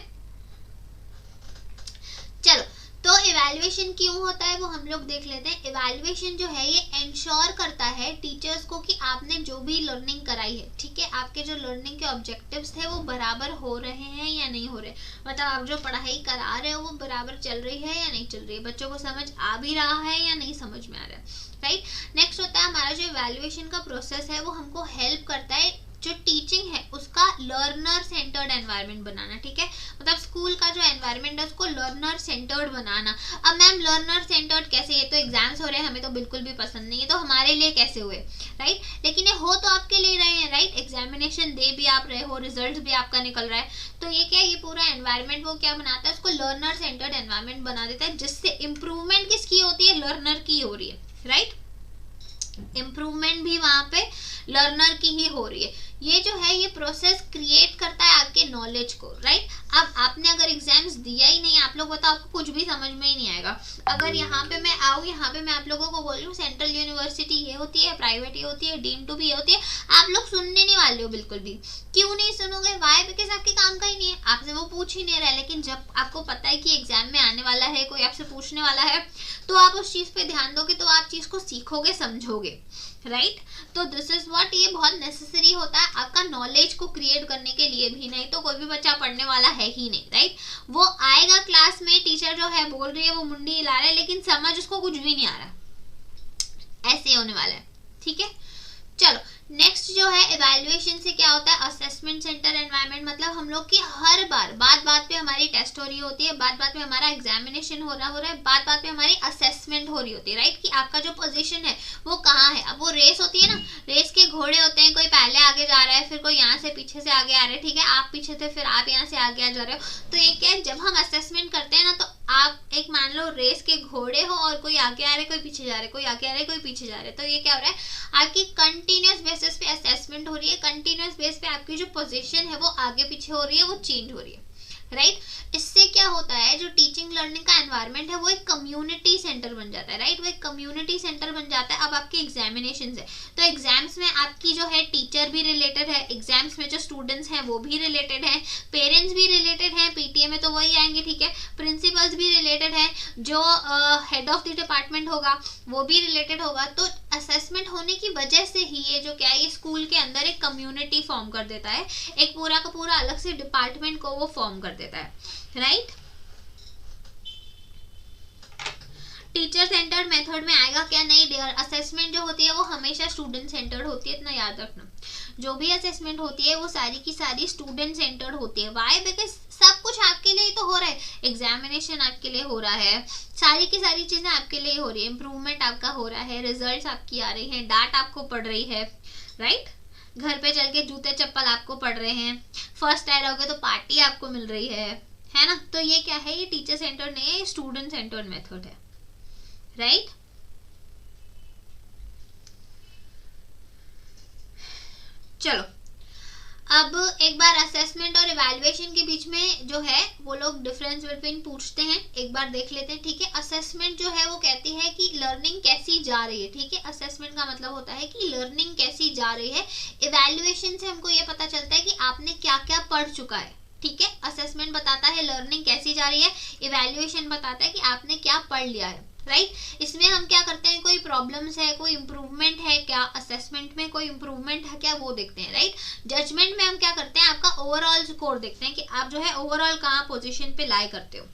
Speaker 1: चलो, तो इवैल्यूएशन क्यों होता है वो हम लोग देख लेते हैं। इवैल्यूएशन जो है ये इंश्योर करता है टीचर्स को कि आपने जो भी लर्निंग कराई है, ठीक है, आपके जो लर्निंग के ऑब्जेक्टिव्स थे वो बराबर हो रहे हैं या नहीं हो रहे, मतलब आप जो पढ़ाई करा रहे हो वो बराबर चल रही है या नहीं चल रही है, बच्चों को समझ आ भी रहा है या नहीं समझ में आ रहा है, राइट। नेक्स्ट होता है हमारा जो इवैल्यूएशन का प्रोसेस है वो हमको हेल्प करता है जो टीचिंग है उसका लर्नर सेंटर्ड एनवायरनमेंट बनाना, ठीक है। मतलब स्कूल का जो एनवायरनमेंट है उसको लर्नर सेंटर्ड बनाना। अब मैम लर्नर सेंटर्ड कैसे, ये तो एग्जाम्स हो रहे हैं, हमें तो बिल्कुल भी पसंद नहीं है, तो हमारे लिए कैसे हुए, राइट। लेकिन ये हो तो आपके लिए रहे हैं, राइट। एग्जामिनेशन दे भी आप रहे हो, रिजल्ट भी आपका निकल रहा है, तो ये क्या, ये पूरा एनवायरनमेंट वो क्या बनाता है, उसको लर्नर सेंटर्ड एनवायरनमेंट बना देता है, जिससे इंप्रूवमेंट किसकी होती है, लर्नर की हो रही है, राइट। इम्प्रूवमेंट भी वहां पे लर्नर की ही हो रही है। ये जो है ये प्रोसेस क्रिएट करता है आपके नॉलेज को, राइट। अब आपने अगर एग्जाम्स दिया ही नहीं, आप लोग बताओ, आपको कुछ भी समझ में ही नहीं आएगा। अगर यहाँ पे मैं आऊँ, यहाँ पे मैं आप लोगों को बोल लूँ सेंट्रल यूनिवर्सिटी ये होती है, प्राइवेट ये होती है, डीम टू भी ये होती है, आप लोग सुनने नहीं वाले हो बिल्कुल भी। क्यों नहीं सुनोगे, वाई, बिकॉज आपके काम का ही नहीं है, आपसे वो पूछ ही नहीं रहा है। लेकिन जब आपको पता है कि एग्जाम में आने वाला है, कोई आपसे पूछने वाला है, तो आप उस चीज पे ध्यान दोगे, तो आप चीज को सीखोगे, समझोगे, राइट। तो दिस इज व्हाट, ये बहुत नेसेसरी होता है आपका नॉलेज को क्रिएट करने के लिए भी, नहीं तो कोई भी बच्चा पढ़ने वाला है ही नहीं, राइट। वो आएगा क्लास में, टीचर जो है बोल रही है, वो मुंडी हिला रहा है, लेकिन समझ उसको कुछ भी नहीं आ रहा, ऐसे होने वाला है, ठीक है। चलो नेक्स्ट जो है इवैल्यूएशन से क्या होता है, असेसमेंट सेंटर एनवायरनमेंट। मतलब हम लोग की हर बार बात बात पे हमारी टेस्ट हो रही होती है, बात बात पे हमारा एग्जामिनेशन हो रहा है, बात बात पे हमारी असेसमेंट हो रही होती है, राइट। कि आपका जो पोजीशन है वो कहाँ है। अब वो रेस होती है ना, रेस के घोड़े होते हैं, कोई पहले आगे जा रहा है, फिर कोई यहाँ से पीछे से आगे आ रहा है, ठीक है। आप पीछे थे, फिर आप यहाँ से आगे आ जा रहे हो। तो ये क्या है, जब हम असेसमेंट करते हैं ना, तो आप एक मान लो रेस के घोड़े हो, और कोई आगे आ रहे, कोई पीछे जा रहे, कोई आगे आ रहे, कोई पीछे जा रहे। तो ये क्या हो रहा है, आपकी कंटिन्यूअस बेसिस पे असेसमेंट हो रही है, कंटिन्यूअस बेस पे आपकी जो पोजीशन है वो आगे पीछे हो रही है, वो चेंज हो रही है, राइट। इससे क्या होता है, जो टीचिंग लर्निंग का एनवायरनमेंट है वो एक कम्युनिटी सेंटर बन जाता है, राइट। वो एक कम्युनिटी सेंटर बन जाता है। अब आपके एग्जामिनेशन है, तो एग्जाम्स में आपकी जो है टीचर भी रिलेटेड है, एग्जाम्स में जो स्टूडेंट्स हैं वो भी रिलेटेड है, पेरेंट्स भी रिलेटेड है, पीटीए में तो वही आएंगे, ठीक है। प्रिंसिपल्स भी रिलेटेड है, जो हेड ऑफ द डिपार्टमेंट होगा वो भी रिलेटेड होगा। तो असेसमेंट होने की वजह से ही ये जो क्या है, ये स्कूल के अंदर एक कम्युनिटी फॉर्म कर देता है, एक पूरा का पूरा अलग से डिपार्टमेंट को वो फॉर्म कर देता है, राइट। टीचर सेंटर्ड मेथड में आएगा क्या, नहीं डियर, असेसमेंट जो होती है वो हमेशा स्टूडेंट सेंटर्ड होती है, इतना याद रखना। जो भी असेसमेंट होती है वो सारी की सारी स्टूडेंट सेंटर्ड होती है। वाई, बिकॉज सब कुछ आपके लिए तो हो रहा है, एग्जामिनेशन आपके लिए हो रहा है, सारी की सारी चीजें आपके लिए हो रही है, इंप्रूवमेंट आपका हो रहा है, रिजल्ट्स आपकी आ रही हैं, डांट आपको पड़ रही है, राइट। घर पे चल के जूते चप्पल आपको पड़ रहे हैं, फर्स्ट आए रहोगे तो पार्टी आपको मिल रही है ना। तो ये क्या है, ये टीचर सेंटर्ड नहीं है, ये स्टूडेंट सेंटर्ड मेथड है, राइट। चलो अब एक बार असेसमेंट और इवैल्यूएशन के बीच में जो है वो लोग डिफरेंस बिटवीन पूछते हैं, एक बार देख लेते हैं, ठीक है। असेसमेंट जो है वो कहती है कि लर्निंग कैसी जा रही है, ठीक है। असेसमेंट का मतलब होता है कि लर्निंग कैसी जा रही है। इवैल्यूएशन से हमको ये पता चलता है कि आपने क्या क्या पढ़ चुका है, ठीक है। असेसमेंट बताता है लर्निंग कैसी जा रही है, इवैल्यूएशन बताता है कि आपने क्या पढ़ लिया है, राइट। इसमें हम क्या करते हैं, कोई प्रॉब्लम्स है, कोई इंप्रूवमेंट है क्या, असेसमेंट में कोई इंप्रूवमेंट है क्या, वो देखते हैं, राइट। जजमेंट में हम क्या करते हैं, आपका ओवरऑल स्कोर देखते हैं कि आप जो है ओवरऑल कहाँ पोजीशन पे लाई करते हो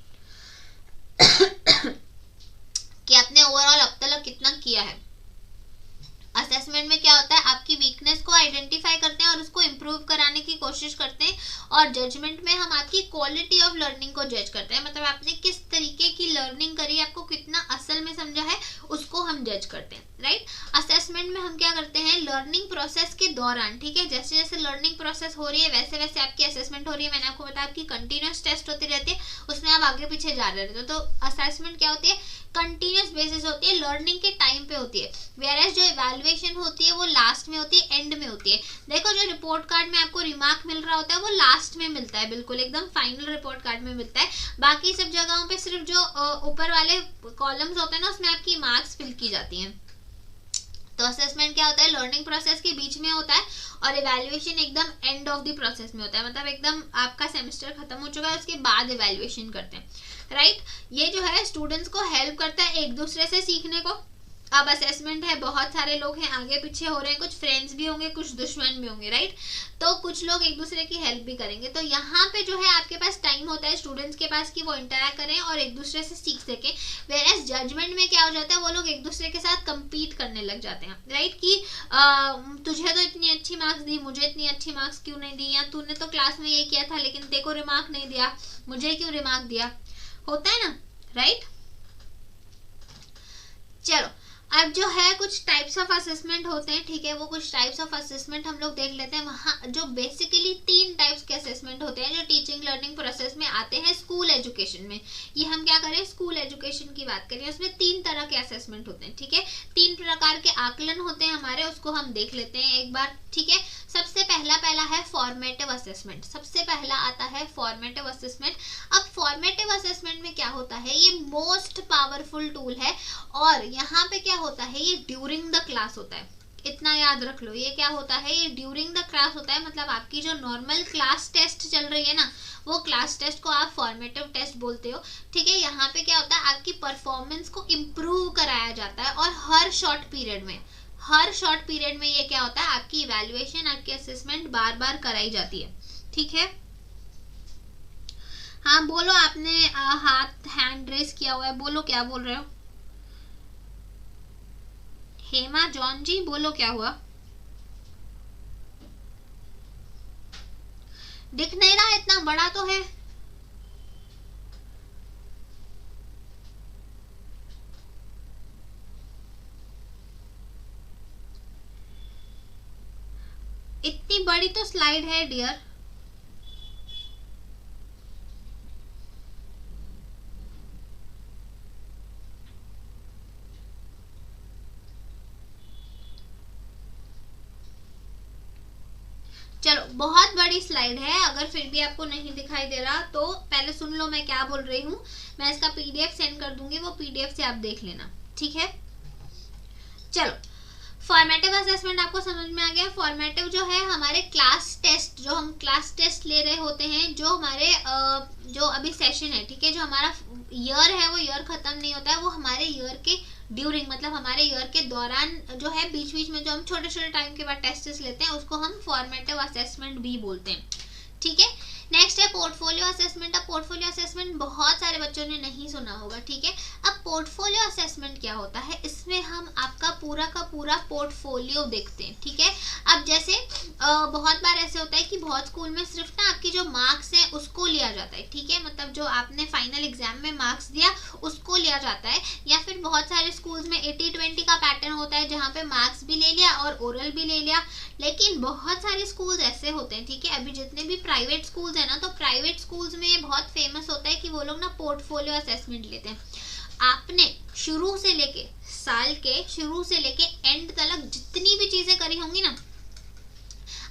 Speaker 1: कि आपने ओवरऑल अब तक कितना किया है। असेसमेंट में क्या होता है, आपकी वीकनेस को आइडेंटिफाई करते हैं और उसको इम्प्रूव कराने की कोशिश करते हैं। और जजमेंट में हम आपकी क्वालिटी ऑफ लर्निंग को जज करते हैं, मतलब आपने किस तरीके की लर्निंग करी, आपको कितना असल में समझा है, उसको हम जज करते हैं, राइट। असेसमेंट में हम क्या करते हैं, लर्निंग प्रोसेस के दौरान, ठीक है, जैसे जैसे लर्निंग प्रोसेस हो रही है वैसे वैसे आपकी असेसमेंट हो रही है। मैंने आपको बताया आपकी कंटिन्यूस टेस्ट होती रहती है, उसमें आप आगे पीछे जा रहे रहते हो। तो असेसमेंट क्या होती है, कंटिन्यूस बेसिस होती है, लर्निंग के टाइम पे होती है। वेयरएज जो इवैल्यूएशन होती है वो लास्ट में होती है, एंड में होती है। देखो जो रिपोर्ट कार्ड में आपको रिमार्क मिल रहा होता है वो लास्ट में मिलता है, बिल्कुल एकदम फाइनल रिपोर्ट कार्ड में मिलता है। बाकी सब जगहों पे सिर्फ जो ऊपर वाले कॉलम्स होते हैं ना, उसमें आपकी मार्क्स फिल की जाती हैं। तो असेसमेंट क्या होता है, लर्निंग प्रोसेस के बीच में होता है, और इवैल्यूएशन एकदम एंड ऑफ द प्रोसेस में होता है, मतलब एकदम आपका सेमेस्टर खत्म हो चुका है उसके बाद इवैल्यूएशन करते हैं, राइट। ये जो है स्टूडेंट्स को हेल्प करता है एक दूसरे से सीखने को, अब असेसमेंट है, बहुत सारे लोग हैं, आगे पीछे हो रहे हैं, कुछ फ्रेंड्स भी होंगे, कुछ दुश्मन भी होंगे, राइट। तो कुछ लोग एक दूसरे की हेल्प भी करेंगे। तो यहाँ पे जो है आपके पास टाइम होता है स्टूडेंट्स के पास कि वो इंटरेक्ट करें और एक दूसरे से सीख सकें। वेयरएज जजमेंट में क्या हो जाता है, वो लोग एक दूसरे के साथ कम्पीट करने लग जाते हैं, राइट, कि तुझे तो इतनी अच्छी मार्क्स दी, मुझे इतनी अच्छी मार्क्स क्यों नहीं दी, या तूने तो क्लास में ये किया था लेकिन तेरे को रिमार्क नहीं दिया, मुझे क्यों रिमार्क दिया, होता है ना, राइट। चलो, अब जो है कुछ टाइप्स ऑफ असेसमेंट होते हैं, ठीक है, वो कुछ टाइप्स ऑफ असेसमेंट हम लोग देख लेते हैं। वहाँ जो बेसिकली 3 टाइप्स के असेसमेंट होते हैं जो टीचिंग लर्निंग प्रोसेस में आते हैं स्कूल एजुकेशन में। ये हम क्या करें, स्कूल एजुकेशन की बात करें, उसमें 3 तरह के असेसमेंट होते हैं, ठीक है, 3 प्रकार के आकलन होते हैं हमारे, उसको हम देख लेते हैं एक बार, ठीक है। सबसे पहला है फॉर्मेटिव असेसमेंट। सबसे पहला आता है फॉर्मेटिव असेसमेंट। अब फॉर्मेटिव असेसमेंट में क्या होता है, ये मोस्ट पावरफुल टूल है और यहाँ पे क्या होता है, ये ड्यूरिंग द क्लास होता है, इतना याद रख लो। ये क्या होता है, ये ड्यूरिंग द क्लास होता है, मतलब आपकी जो नॉर्मल क्लास टेस्ट चल रही है ना, वो क्लास टेस्ट को आप फॉर्मेटिव टेस्ट बोलते हो, ठीक है। यहाँ पे क्या होता है, आपकी परफॉर्मेंस को इम्प्रूव कराया जाता है और हर शॉर्ट पीरियड में ये क्या होता है, आपकी इवैल्यूएशन, आपकी असेसमेंट बार बार कराई जाती है, ठीक है। हाँ बोलो, आपने हैंड रेस किया हुआ है, बोलो क्या बोल रहे हो। हेमा जॉन जी बोलो क्या हुआ, दिख नहीं रहा, इतना बड़ा तो है। इतनी बड़ी तो स्लाइड है डियर। चलो, बहुत बड़ी स्लाइड है, अगर फिर भी आपको नहीं दिखाई दे रहा तो पहले सुन लो मैं क्या बोल रही हूँ। मैं इसका पीडीएफ सेंड कर दूंगी, वो पीडीएफ से आप देख लेना, ठीक है। चलो, फॉर्मेटिव असेसमेंट आपको समझ में आ गया। फॉर्मेटिव जो है हमारे क्लास टेस्ट, जो हम क्लास टेस्ट ले रहे होते हैं, जो हमारे जो अभी सेशन है, ठीक है, जो हमारा ईयर है वो ईयर खत्म नहीं होता है, वो हमारे ईयर के ड्यूरिंग, मतलब हमारे ईयर के दौरान जो है बीच बीच में जो हम छोटे छोटे टाइम के बाद टेस्ट लेते हैं उसको हम फॉर्मेटिव असेसमेंट भी बोलते हैं, ठीक है। नेक्स्ट है पोर्टफोलियो असेसमेंट। अब पोर्टफोलियो असेसमेंट बहुत सारे बच्चों ने नहीं सुना होगा, ठीक है। अब पोर्टफोलियो असेसमेंट क्या होता है, इसमें हम आपका पूरा का पूरा पोर्टफोलियो देखते हैं, ठीक है। अब जैसे बहुत बार ऐसे होता है कि बहुत स्कूल में सिर्फ ना आपकी जो मार्क्स है उसको लिया जाता है, ठीक है, मतलब जो आपने फाइनल एग्जाम में मार्क्स दिया उसको लिया जाता है, या फिर बहुत सारे स्कूल्स में 80-20 का पैटर्न होता है जहाँ पे मार्क्स भी ले लिया और ओरल भी ले लिया। लेकिन बहुत सारे स्कूल्स ऐसे होते हैं, ठीक है, अभी जितने भी प्राइवेट स्कूल्स है ना, तो प्राइवेट स्कूल्स में ये बहुत फेमस होता है कि वो लोग ना पोर्टफोलियो असेसमेंट लेते हैं। आपने शुरू से लेके एंड तक जितनी भी चीजें करी होंगी ना,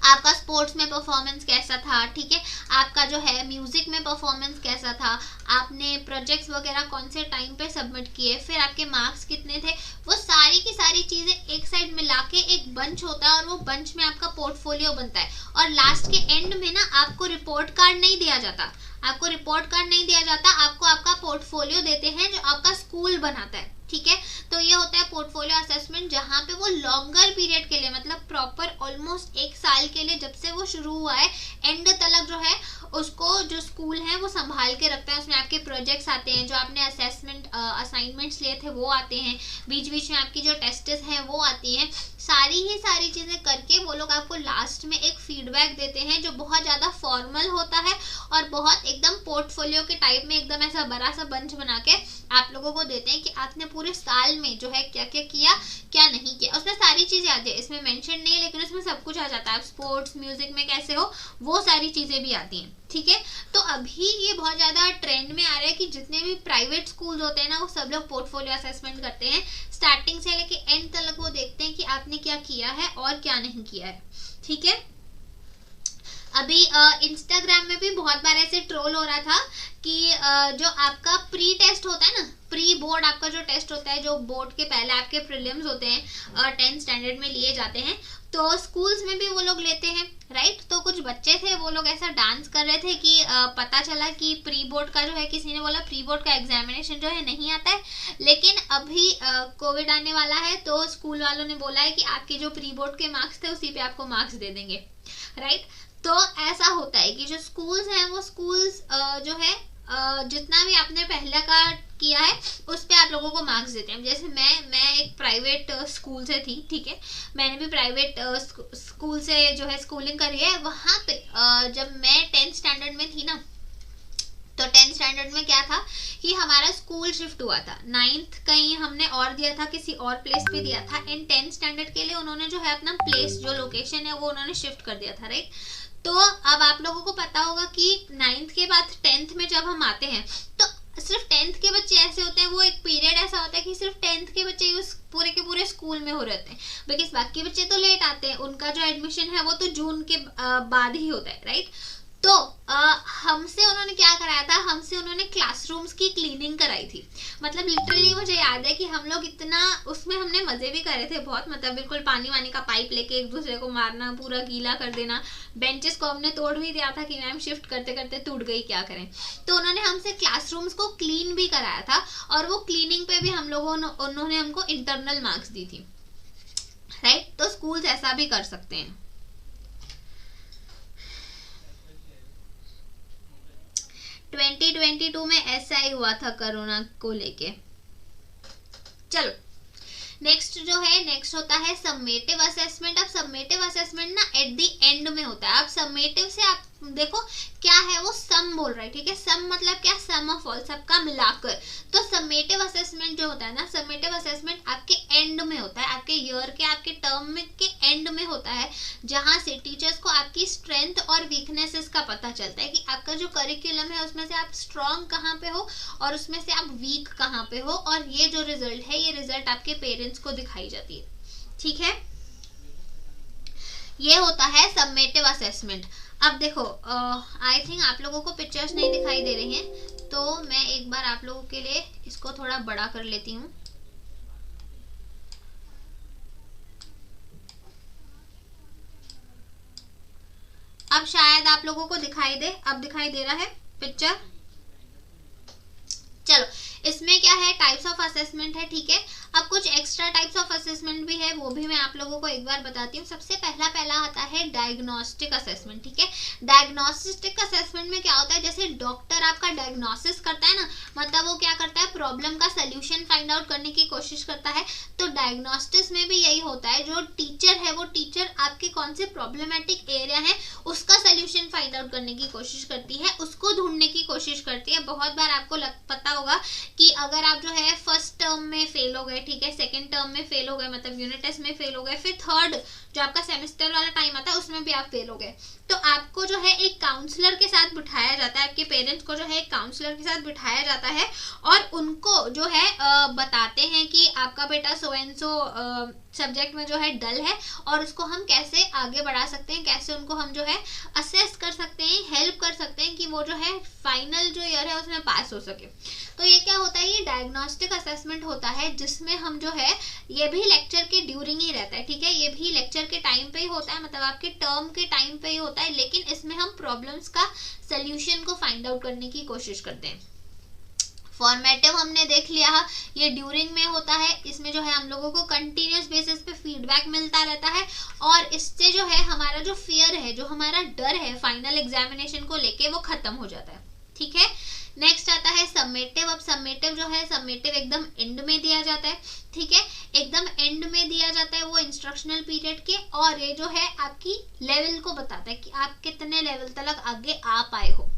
Speaker 1: आपका स्पोर्ट्स में परफॉर्मेंस कैसा था, ठीक है, आपका जो है म्यूजिक में परफॉर्मेंस कैसा था, आपने प्रोजेक्ट्स वगैरह कौन से टाइम पे सबमिट किए, फिर आपके मार्क्स कितने थे, वो सारी की सारी चीजें एक साइड में लाके एक बंच होता है और वो बंच में आपका पोर्टफोलियो बनता है। और लास्ट के एंड में ना आपको रिपोर्ट कार्ड नहीं दिया जाता, आपको आपका पोर्टफोलियो देते हैं जो आपका स्कूल बनाता है, ठीक है। तो ये होता है पोर्टफोलियो असेसमेंट, जहाँ पे वो लॉन्गर पीरियड के लिए, मतलब प्रॉपर ऑलमोस्ट 1 साल के लिए, जब से वो शुरू हुआ है एंड तक जो है उसको जो स्कूल है वो संभाल के रखता है। उसमें आपके प्रोजेक्ट्स आते हैं, जो आपने असाइनमेंट्स लिए थे वो आते हैं, बीच बीच में आपकी जो टेस्ट्स हैं वो आती हैं, सारी चीजें करके वो लोग आपको लास्ट में एक फीडबैक देते हैं जो बहुत ज्यादा फॉर्मल होता है और बहुत एकदम पोर्टफोलियो के टाइप में एकदम ऐसा बड़ा सा बंच बना के आप लोगों को देते हैं कि आपने पूरे साल में जो है क्या क्या किया, क्या नहीं किया। उसमें सारी चीजें आती है, इसमें मेंशन नहीं है लेकिन उसमें सब कुछ आ जाता है। आप स्पोर्ट्स म्यूजिक में कैसे हो वो सारी चीजें भी आती हैं, ठीक है। तो अभी ये बहुत ज्यादा ट्रेंड में आ रहा है कि जितने भी प्राइवेट स्कूल होते हैं ना, वो सब लोग पोर्टफोलियो असेसमेंट करते हैं। स्टार्टिंग से लेके एंड तक वो देखते हैं कि आपने क्या किया है और क्या नहीं किया है, ठीक है। अभी इंस्टाग्राम में भी बहुत बार ऐसे ट्रोल हो रहा था कि जो आपका प्री टेस्ट होता है ना, प्री बोर्ड आपका जो टेस्ट होता है, जो बोर्ड के पहले आपके प्रीलिम्स होते हैं 10th स्टैंडर्ड में लिए जाते हैं, तो स्कूल्स में भी वो लोग लेते हैं, राइट। तो कुछ बच्चे थे, वो लोग ऐसा डांस कर रहे थे कि पता चला कि प्री बोर्ड का जो है, किसी ने बोला प्री बोर्ड का एग्जामिनेशन जो है नहीं आता है, लेकिन अभी कोविड आने वाला है तो स्कूल वालों ने बोला है कि आपके जो प्री बोर्ड के मार्क्स थे उसी पे आपको मार्क्स दे देंगे, राइट। तो ऐसा होता है कि जो स्कूल्स हैं वो स्कूल्स जो है जितना भी आपने पहले का किया है उस पे आप लोगों को मार्क्स देते हैं। जैसे मैं एक प्राइवेट स्कूल से थी, ठीक है, मैंने भी प्राइवेट स्कूल से जो है स्कूलिंग करी है। वहाँ पे जब मैं 10th स्टैंडर्ड में थी ना, तो 10th स्टैंडर्ड में क्या था कि हमारा स्कूल शिफ्ट हुआ था। 9th कहीं हमने और दिया था, किसी और प्लेस पे दिया था, एंड 10th स्टैंडर्ड के लिए उन्होंने जो है अपना प्लेस, जो लोकेशन है वो उन्होंने शिफ्ट कर दिया था, राइट। तो अब आप लोगों को पता होगा कि 9th के बाद 10th में जब हम आते हैं तो सिर्फ 10th के बच्चे ऐसे होते हैं, वो एक पीरियड ऐसा होता है कि सिर्फ 10th के बच्चे उस पूरे के पूरे स्कूल में हो रहते हैं, बिकॉज बाकी बच्चे तो लेट आते हैं, उनका जो एडमिशन है वो तो जून के बाद ही होता है, राइट। तो हमसे उन्होंने क्या कराया था, हमसे उन्होंने क्लासरूम्स की क्लीनिंग कराई थी। मतलब लिटरली मुझे याद है कि हम लोग इतना उसमें हमने मजे भी करे थे बहुत, मतलब बिल्कुल पानी वानी का पाइप लेके एक दूसरे को मारना, पूरा गीला कर देना। बेंचेस को हमने तोड़ भी दिया था कि मैम शिफ्ट करते करते टूट गई, क्या करें। तो उन्होंने हमसे क्लासरूम्स को क्लीन भी कराया था, और वो क्लीनिंग पे भी हम लोगों उन्होंने हमको इंटरनल मार्क्स दी थी, राइट। तो स्कूल्स ऐसा भी कर सकते हैं। 2022 में ऐसा ही हुआ था कोरोना को लेके। चलो नेक्स्ट जो है, नेक्स्ट होता है समेटिव असेसमेंट। अब समेटिव असेसमेंट ना एट द एंड में होता है। अब समेटिव से आप देखो क्या है, वो सम बोल रहा है, ठीक है। सम मतलब क्या, सम ऑफ ऑल, सबका मिलाकर। तो समेटिव असेसमेंट जो होता है ना, समेटिव असेसमेंट आपके एंड में होता है, आपके ईयर के, आपके टर्म में के एंड में होता है, जहां से टीचर्स को आपकी स्ट्रेंथ और वीकनेसेस का पता चलता है कि आपका जो करिकुलम है उसमें से आप स्ट्रांग कहाँ पे हो और उसमें से आप वीक कहाँ पे हो, और ये जो रिजल्ट है, ये रिजल्ट आपके पेरेंट्स को दिखाई जाती है, ठीक है। ये होता है समेटिव असेसमेंट। अब देखो आई थिंक आप लोगों को पिक्चर्स नहीं दिखाई दे रही हैं, तो मैं एक बार आप लोगों के लिए इसको थोड़ा बड़ा कर लेती हूँ। अब शायद आप लोगों को दिखाई दे, अब दिखाई दे रहा है पिक्चर। चलो इसमें क्या है, टाइप्स ऑफ असेसमेंट है, ठीक है। अब कुछ एक्स्ट्रा टाइप्स ऑफ असेसमेंट भी है, वो भी मैं आप लोगों को एक बार बताती हूँ। सबसे पहला आता है डायग्नोस्टिक असेसमेंट, ठीक है। डायग्नोस्टिक असेसमेंट में क्या होता है, जैसे डॉक्टर आपका डायग्नोसिस करता है ना, मतलब वो क्या करता है, प्रॉब्लम का सोल्यूशन फाइंड आउट करने की कोशिश करता है। तो डायग्नोस्टिक्स में भी यही होता है, जो टीचर है वो टीचर आपके कौन से प्रॉब्लमेटिक एरिया है उसका सोल्यूशन फाइंड आउट करने की कोशिश करती है, उसको ढूंढने की कोशिश करती है। बहुत बार आपको पता होगा कि अगर आप जो है फर्स्ट टर्म में फेल हो गए, ठीक है, सेकंड टर्म में फेल हो गए, मतलब यूनिट टेस्ट में फेल हो गए, फिर थर्ड जो आपका सेमेस्टर वाला टाइम आता है उसमें भी आप फेल हो गए, तो आपको जो है एक काउंसलर के साथ बिठाया जाता है, आपके पेरेंट्स को जो है एक काउंसलर के साथ बिठाया जाता है, और उनको जो है बताते हैं कि आपका बेटा सो एंड सो सब्जेक्ट में जो है डल है, और उसको हम कैसे आगे बढ़ा सकते हैं, कैसे उनको हम जो है असेस कर सकते हैं, हेल्प कर सकते हैं कि वो जो है फाइनल जो ईयर है उसमें पास हो सके। तो ये क्या होता है, ये डायग्नोस्टिक असेसमेंट होता है, जिसमें हम जो है, ये भी लेक्चर के ड्यूरिंग ही रहता है, ठीक है, ये भी लेक्चर के टाइम पे ही होता है, मतलब आपके टर्म के टाइम पे ही होता है, लेकिन इसमें हम प्रॉब्लम्स का सल्यूशन को फाइंड आउट करने की कोशिश करते हैं। फॉर्मेटिव हमने देख लिया, ये ड्यूरिंग में होता है, इसमें जो है हम लोगों को कंटिन्यूस बेसिस पे फीडबैक मिलता रहता है, और इससे जो है हमारा जो फियर है, जो हमारा डर है फाइनल एग्जामिनेशन को लेके, वो खत्म हो जाता है, ठीक है। नेक्स्ट आता है समेटिव। अब समेटिव जो है, समेटिव एकदम एंड में दिया जाता है, ठीक है, एकदम एंड में दिया जाता है वो इंस्ट्रक्शनल पीरियड के, और ये जो है आपकी लेवल को बताता है कि आप कितने लेवल तक आगे आ पाए हो,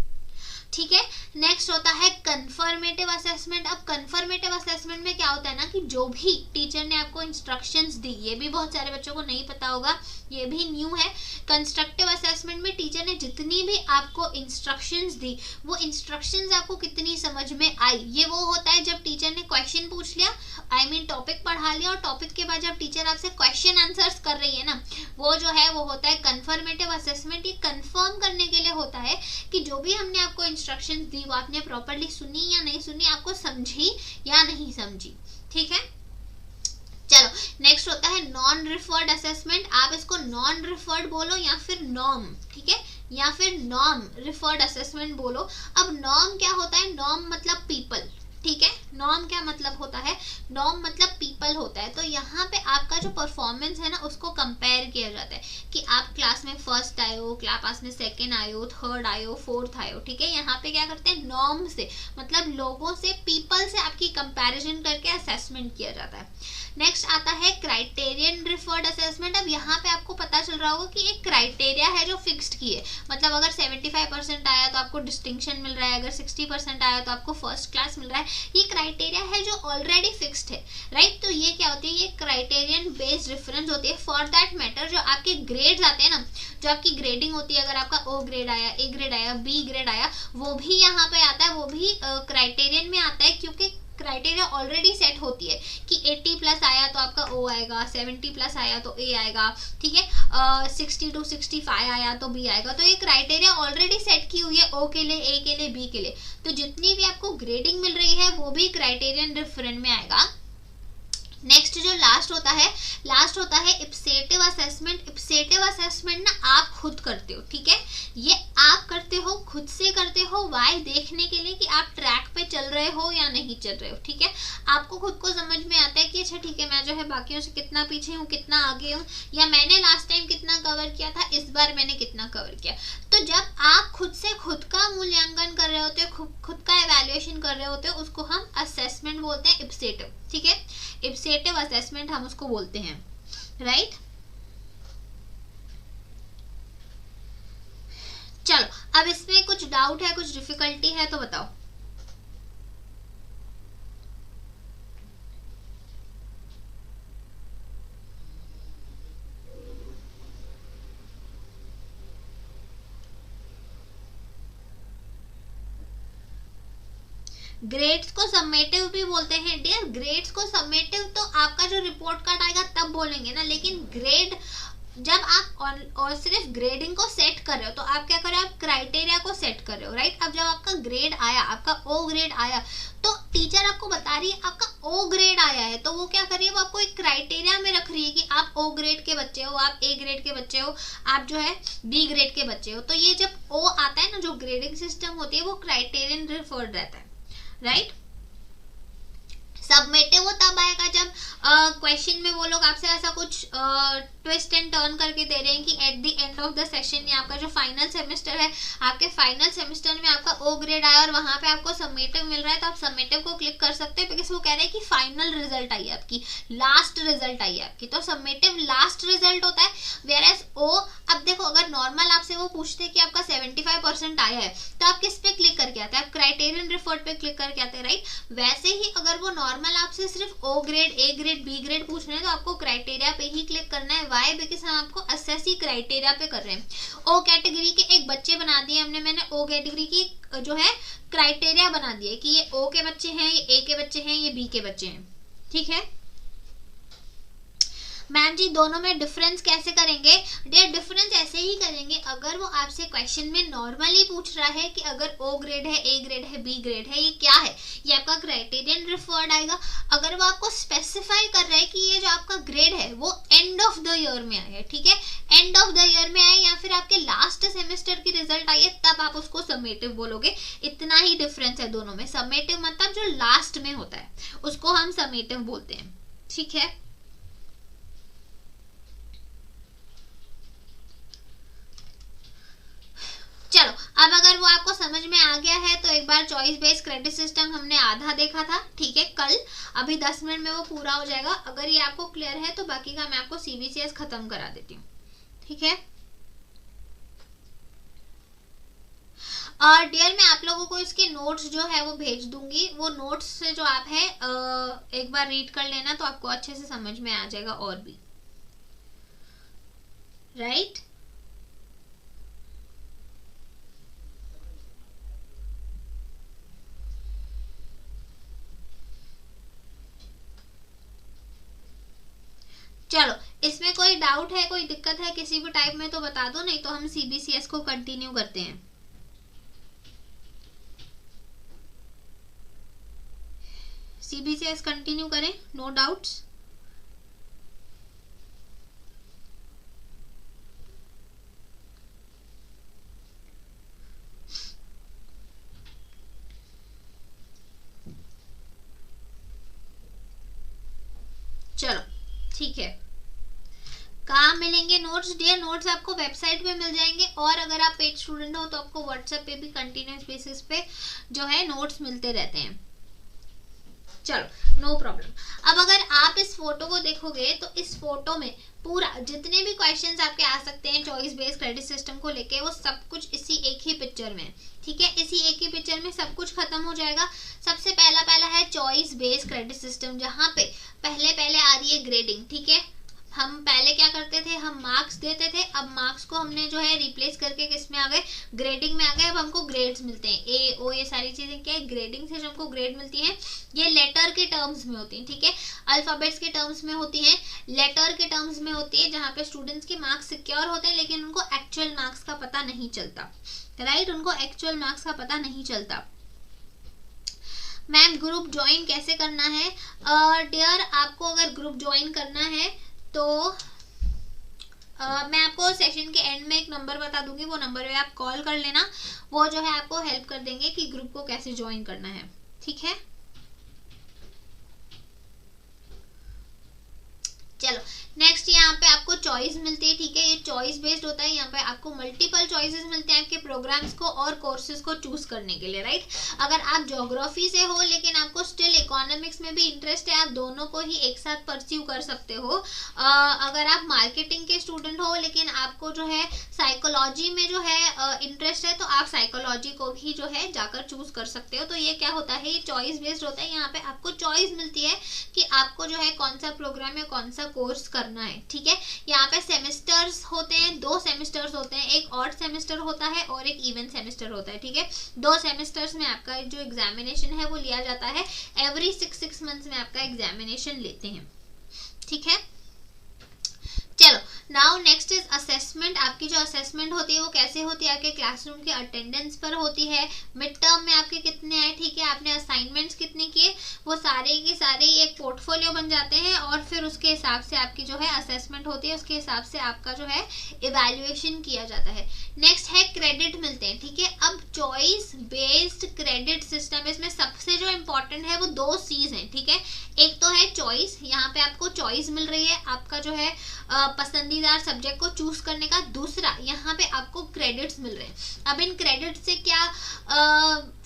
Speaker 1: ठीक है। नेक्स्ट होता है कंफर्मेटिव असेसमेंट। अब कंफर्मेटिव असेसमेंट में क्या होता है ना, कि जो भी टीचर ने आपको इंस्ट्रक्शंस दी, ये भी बहुत सारे बच्चों को नहीं पता होगा, ये भी न्यू है। कंस्ट्रक्टिव असेसमेंट में टीचर ने जितनी भी आपको इंस्ट्रक्शंस दी, वो इंस्ट्रक्शंस आपको कितनी समझ में आई, ये वो होता है जब टीचर ने क्वेश्चन पूछ लिया, आई मीन टॉपिक पढ़ा लिया, और टॉपिक के बाद जब टीचर आपसे क्वेश्चन आंसर्स कर रही है ना, वो जो है वो होता है कंफर्मेटिव असेसमेंट। ये कंफर्म करने के लिए होता है कि जो भी हमने आपको इंस्ट्रक्शंस दी वो आपने प्रॉपर्ली सुनी या नहीं सुनी, आपको समझी या नहीं समझी, ठीक है। चलो नेक्स्ट होता है नॉन रिफर्ड असेसमेंट। आप इसको नॉन रिफर्ड बोलो या फिर नॉर्म, ठीक है, या फिर नॉर्म रिफर्ड असेसमेंट बोलो। अब नॉर्म क्या होता है? नॉर्म मतलब पीपल, ठीक है। नॉर्म क्या मतलब होता है? नॉर्म मतलब पीपल होता है। तो यहाँ पे आपका जो परफॉर्मेंस है ना उसको कंपेयर किया जाता है कि आप क्लास में फर्स्ट आए हो, क्लास में सेकंड आए हो, थर्ड आए हो, फोर्थ आए हो, ठीक है। यहाँ पे क्या करते हैं? नॉर्म से मतलब लोगों से, पीपल से आपकी कंपैरिजन करके असेसमेंट किया जाता है। नेक्स्ट आता है क्राइटेरियन रिफर्ड असेसमेंट। अब यहाँ पे आपको पता चल रहा होगा कि एक क्राइटेरिया है जो फिक्स्ड की है, मतलब अगर 75% आया तो आपको डिस्टिंक्शन मिल रहा है, अगर 60% आया तो आपको फर्स्ट क्लास मिल रहा है। ये क्राइटेरिया है जो ऑलरेडी फिक्स्ड है, राइट। तो ये क्या होती है? ये क्राइटेरियन बेस्ड रेफरेंस होती है। फॉर दैट मैटर जो आपके ग्रेड्स आते हैं ना, जो आपकी ग्रेडिंग होती है, अगर आपका ओ ग्रेड आया, ए ग्रेड आया, बी ग्रेड आया, वो भी यहाँ पे आता है, वो भी क्राइटेरियन में आता है, क्योंकि क्राइटेरिया ऑलरेडी सेट होती है कि 80 प्लस आया तो आपका ओ आएगा, 70 प्लस आया तो ए आएगा, ठीक है, 60 to 65 आया तो बी आएगा। तो ये क्राइटेरिया ऑलरेडी सेट की हुई है ओ के लिए, ए के लिए, बी के लिए। तो जितनी भी आपको ग्रेडिंग मिल रही है वो भी क्राइटेरियन रेफरेंस में आएगा। नेक्स्ट जो लास्ट होता है इप्सेटिव असेसमेंट। इप्सेटिव असेसमेंट ना आप खुद करते हो, ठीक है। ये आप करते हो, खुद से करते हो, वाई देखने के लिए कि आप ट्रैक पे चल रहे हो या नहीं चल रहे हो, ठीक है। आपको खुद को समझ में आता है कि अच्छा ठीक है, मैं जो है बाकियों से कितना पीछे हूँ, कितना आगे हूँ, या मैंने लास्ट टाइम कितना कवर किया था, इस बार मैंने कितना कवर किया। तो जब आप खुद से खुद का मूल्यांकन कर रहे होते हो, खुद का एवेल्युएशन कर रहे होते हो, उसको हम असेसमेंट बोलते हैं, इप्सेटिव, ठीक है। इप्सेटिव असेसमेंट हम उसको बोलते हैं, राइट। चलो अब इसमें कुछ डाउट है, कुछ डिफिकल्टी है तो बताओ। ग्रेड्स को समेटिव भी बोलते हैं डियर। ग्रेड्स को समेटिव तो आपका जो रिपोर्ट कार्ड आएगा तब बोलेंगे ना, लेकिन ग्रेड जब आप और सिर्फ ग्रेडिंग को सेट कर रहे हो तो आप क्या कर रहे हो? आप क्राइटेरिया को सेट कर रहे हो, राइट। अब जब आपका ग्रेड आया, आपका ओ ग्रेड आया, तो टीचर आपको बता रही है आपका ओ ग्रेड आया है, तो वो क्या कर रही है? वो आपको एक क्राइटेरिया में रख रही है कि आप ओ ग्रेड के बच्चे हो, आप ए ग्रेड के बच्चे हो, आप जो है बी ग्रेड के बच्चे हो। तो ये जब ओ आता है ना, जो ग्रेडिंग सिस्टम होती है वो क्राइटेरियन रिफर्ड रहता है, राइट। सबमिटिव वो तब आएगा जब क्वेश्चन में वो लोग आपसे ऐसा कुछ ट्विस्ट एंड टर्न करके दे रहे हैं कि at the end of the session या आपका जो फाइनल सेमेस्टर है, आपके फाइनल सेमेस्टर में आपका ओ ग्रेड आया और वहां पे आपको सबमिटिव मिल रहा है, तो आप सबमिटिव को क्लिक कर सकते हैं, बिकॉज वो कह रहे हैं कि फाइनल रिजल्ट आई है आपकी, लास्ट रिजल्ट आई है आपकी। तो सबमिटिव लास्ट रिजल्ट होता है, वेयर एज ओ। अब देखो अगर नॉर्मल आपसे वो पूछते हैं कि आपका 75% आया है, तो आप किस पे क्लिक करके आते हैं? आप क्राइटेरियन रिफर्ड पे क्लिक करके आते हैं, राइट। वैसे ही अगर वो नॉर्मल आपसे सिर्फ O grade, A grade, B grade पूछ रहे हैं, तो आपको क्राइटेरिया पे ही क्लिक करना है। वाई? बिकॉज हम आपको असेस ही क्राइटेरिया पे कर रहे हैं। ओ कैटेगरी के एक बच्चे बना दिए हमने, मैंने ओ कैटेगरी की जो है क्राइटेरिया बना दिए कि ये ओ के बच्चे हैं, ये ए के बच्चे हैं, ये बी के बच्चे हैं, ठीक है। मैम जी दोनों में डिफरेंस कैसे करेंगे? डियर डिफरेंस ऐसे ही करेंगे, अगर वो आपसे क्वेश्चन में नॉर्मली पूछ रहा है कि अगर ओ ग्रेड है, ए ग्रेड है, बी ग्रेड है, ये क्या है, ये आपका क्राइटेरियन रिफर्ड आएगा। अगर वो आपको स्पेसिफाई कर रहा है कि ये जो आपका ग्रेड है वो एंड ऑफ द ईयर में आया है, ठीक है, एंड ऑफ द ईयर में आए या फिर आपके लास्ट सेमेस्टर की रिजल्ट आई है, तब आप उसको समेटिव बोलोगे। इतना ही डिफरेंस है दोनों में। समेटिव मतलब जो लास्ट में होता है उसको हम समेटिव बोलते हैं, ठीक है। चलो अब अगर वो आपको समझ में आ गया है तो एक बार चॉइस बेस्ड क्रेडिट सिस्टम हमने आधा देखा था, ठीक है, कल। अभी 10 मिनट में वो पूरा हो जाएगा। अगर ये आपको क्लियर है तो बाकी का मैं आपको सीबीसीएस खत्म करा देती हूँ, ठीक है। और डियर मैं आप लोगों को इसके नोट्स जो है वो भेज दूंगी। वो नोट्स से जो आप है एक बार रीड कर लेना तो आपको अच्छे से समझ में आ जाएगा और भी, राइट। चलो इसमें कोई डाउट है, कोई दिक्कत है किसी भी टाइप में तो बता दो, नहीं तो हम सीबीसीएस को कंटिन्यू करते हैं। सीबीसीएस कंटिन्यू करें, नो डाउट्स। चलो ठीक है, कहाँ मिलेंगे नोट्स? डियर नोट्स आपको वेबसाइट पे मिल जाएंगे, और अगर आप पेड स्टूडेंट हो तो आपको व्हाट्सएप पे भी कंटिन्यूस बेसिस पे जो है नोट्स मिलते रहते हैं। चलो नो प्रॉब्लम। अब अगर आप इस फोटो को देखोगे तो इस फोटो में पूरा जितने भी क्वेश्चंस आपके आ सकते हैं चॉइस बेस्ड क्रेडिट सिस्टम को लेके, वो सब कुछ इसी एक ही पिक्चर में, ठीक है, इसी एक ही पिक्चर में सब कुछ खत्म हो जाएगा। सबसे पहला है चॉइस बेस्ड क्रेडिट सिस्टम, जहाँ पे पहले आ रही है ग्रेडिंग, ठीक है। हम पहले क्या करते थे, हम मार्क्स देते थे, अब मार्क्स को हमने जो है रिप्लेस करके किस में आ गए, ग्रेडिंग में आ गए। अब हमको ग्रेड्स मिलते हैं, ए ओ, ये सारी चीजें क्या है, ग्रेडिंग से जो हमको ग्रेड मिलती हैं ये लेटर के टर्म्स में होती हैं, ठीक है, अल्फाबेट्स के टर्म्स में होती हैं, लेटर के टर्म्स में होती है, जहाँ पे स्टूडेंट्स के मार्क्स सिक्योर होते हैं लेकिन उनको एक्चुअल मार्क्स का पता नहीं चलता, राइट, उनको एक्चुअल मार्क्स का पता नहीं चलता। मैम ग्रुप ज्वाइन कैसे करना है? डियर आपको अगर ग्रुप ज्वाइन करना है तो मैं आपको सेशन के एंड में एक नंबर बता दूंगी, वो नंबर पे आप कॉल कर लेना, वो जो है आपको हेल्प कर देंगे कि ग्रुप को कैसे ज्वाइन करना है, ठीक है। चलो नेक्स्ट, यहाँ पे आपको चॉइस मिलती है, ठीक है, ये चॉइस बेस्ड होता है, यहाँ पे आपको मल्टीपल चॉइसेस मिलते हैं आपके प्रोग्राम्स को और कोर्सेज को चूज करने के लिए, राइट। अगर आप ज्योग्राफी से हो लेकिन आपको स्टिल इकोनॉमिक्स में भी इंटरेस्ट है, आप दोनों को ही एक साथ परस्यू कर सकते हो। अगर आप मार्केटिंग के स्टूडेंट हो लेकिन आपको जो है साइकोलॉजी में जो है इंटरेस्ट है, तो आप साइकोलॉजी को भी जो है जाकर चूज कर सकते हो। तो ये क्या होता है, ये चॉइस बेस्ड होता है, यहाँ पे आपको चॉइस मिलती है कि आपको जो है कौन सा प्रोग्राम या कौन सा कोर्स करना है, ठीक है। यहाँ पे सेमेस्टर्स होते हैं, 2 सेमेस्टर्स होते हैं, एक ऑड सेमेस्टर होता है और एक इवन सेमेस्टर होता है, ठीक है। 2 सेमेस्टर्स में आपका जो एग्जामिनेशन है वो लिया जाता है, एवरी 6 मंथ्स में आपका एग्जामिनेशन लेते हैं, ठीक है। चलो नाउ नेक्स्ट इज असेसमेंट। आपकी जो असेसमेंट होती है वो कैसे होती है, आपके क्लासरूम के अटेंडेंस पर होती है, मिड टर्म में आपके कितने आए, ठीक है, आपने असाइनमेंट्स कितने किए, वो सारे के सारे एक पोर्टफोलियो बन जाते हैं, और फिर उसके हिसाब से आपकी जो है असेसमेंट होती है, उसके हिसाब से आपका जो है इवैल्यूएशन किया जाता है। नेक्स्ट है क्रेडिट मिलते हैं, ठीक है। अब चॉइस बेस्ड क्रेडिट सिस्टम, इसमें सबसे जो इम्पोर्टेंट है वो 2 चीज हैं, ठीक है। एक तो है चॉइस, यहाँ पे आपको चॉइस मिल रही है आपका जो है पसंदीदा सब्जेक्ट को चूज करने का। दूसरा यहाँ पे आपको क्रेडिट्स मिल रहे हैं। अब इन क्रेडिट से क्या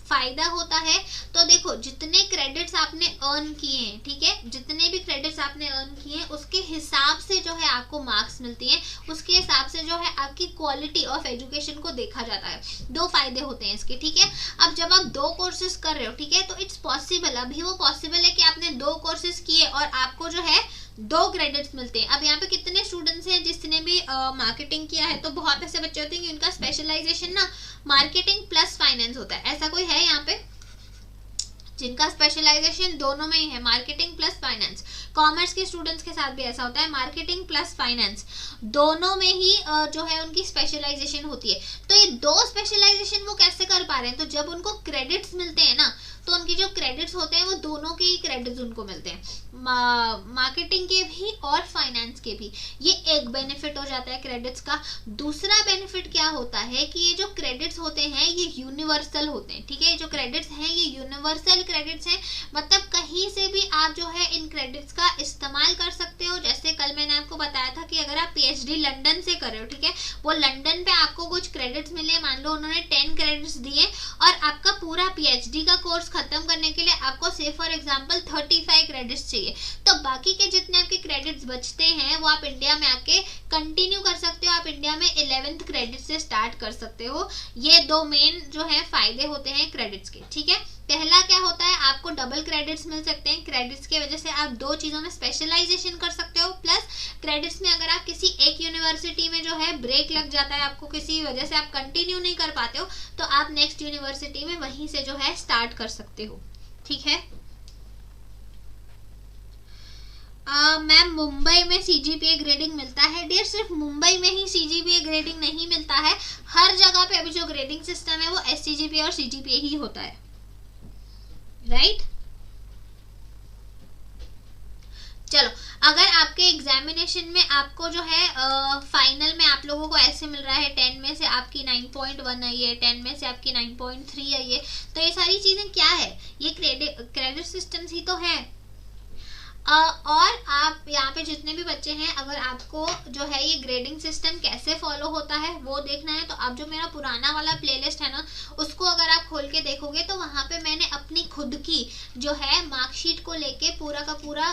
Speaker 1: फायदा होता है, तो देखो जितने क्रेडिट्स आपने अर्न किए हैं, ठीक है, जितने भी क्रेडिट्स आपने अर्न किए हैं उसके हिसाब से जो है आपको मार्क्स मिलती हैं, उसके हिसाब से जो है आपकी क्वालिटी ऑफ एजुकेशन को देखा जाता है। 2 फायदे होते हैं इसके, ठीक है। अब जब आप 2 कोर्सेज कर रहे हो, ठीक है, तो इट्स पॉसिबल, अभी वो पॉसिबल है कि आपने 2 कोर्सेज किए और आपको जो है 2 क्रेडिट्स मिलते हैं। अब यहाँ पे कितने स्टूडेंट्स हैं जिसने भी मार्केटिंग किया है, तो बहुत ऐसे बच्चे होते हैं कि उनका स्पेशलाइजेशन ना मार्केटिंग प्लस फाइनेंस होता है। ऐसा कोई है यहाँ पे जिनका स्पेशलाइजेशन दोनों में ही है, मार्केटिंग प्लस फाइनेंस? कॉमर्स के स्टूडेंट्स के साथ भी ऐसा होता है, मार्केटिंग प्लस फाइनेंस दोनों में ही जो है उनकी स्पेशलाइजेशन होती है। तो ये 2 स्पेशलाइजेशन वो कैसे कर पा रहे हैं, तो जब उनको क्रेडिट्स मिलते हैं ना, तो उनकी जो क्रेडिट्स होते हैं वो दोनों के ही क्रेडिट्स उनको मिलते हैं, मार्केटिंग के भी और फाइनेंस के भी। ये एक बेनिफिट हो जाता है क्रेडिट्स का। दूसरा बेनिफिट क्या होता है कि ये जो क्रेडिट्स होते हैं ये यूनिवर्सल होते हैं, ठीक है। ये जो क्रेडिट्स हैं ये यूनिवर्सल क्रेडिट्स हैं, मतलब कहीं से भी आप जो है इन क्रेडिट्स का इस्तेमाल कर सकते हो। जैसे कल मैंने आपको बताया था कि अगर आप पीएचडी लंदन से कर रहे हो, ठीक है, वो लंदन पे आपको कुछ क्रेडिट्स मिले, मान लो उन्होंने 10 क्रेडिट्स दिए और आपका पूरा पीएचडी का कोर्स खत्म करने के लिए आपको से फॉर एग्जांपल 35 क्रेडिट्स चाहिए, तो बाकी के जितने आपके क्रेडिट्स बचते हैं वो आप इंडिया में आके कंटिन्यू कर सकते हो। आप इंडिया में 11th क्रेडिट से स्टार्ट कर सकते हो। ये 2 मेन जो है फायदे होते हैं क्रेडिट्स के, ठीक है। पहला क्या होता है, आपको डबल क्रेडिट्स मिल सकते हैं। क्रेडिट्स की वजह से आप 2 चीजों में स्पेशलाइजेशन कर सकते हो, प्लस क्रेडिट्स में अगर आप किसी एक यूनिवर्सिटी में जो है ब्रेक लग जाता है, आपको किसी वजह से आप कंटिन्यू नहीं कर पाते हो, तो आप नेक्स्ट यूनिवर्सिटी में वहीं से जो है स्टार्ट कर सकते हो, ठीक है। मैम मुंबई में सीजीपीए ग्रेडिंग मिलता है? डियर सिर्फ मुंबई में ही सीजीपीए ग्रेडिंग नहीं मिलता है, हर जगह पे अभी जो ग्रेडिंग सिस्टम है वो एससीजीपीए और सीजीपीए ही होता है, राइट। चलो अगर आपके एग्जामिनेशन में आपको जो है फाइनल में आप लोगों को ऐसे मिल रहा है 10 में से आपकी 9.1 आई है, 10 में से आपकी 9.3 आई है, तो ये सारी चीजें क्या है, ये क्रेडिट सिस्टम्स ही तो है। और आप यहाँ पे जितने भी बच्चे हैं, अगर आपको जो है ये ग्रेडिंग सिस्टम कैसे फॉलो होता है वो देखना है, तो आप जो मेरा पुराना वाला प्लेलिस्ट है ना, उसको अगर आप खोल के देखोगे तो वहाँ पे मैंने अपनी खुद की जो है मार्कशीट को लेके पूरा का पूरा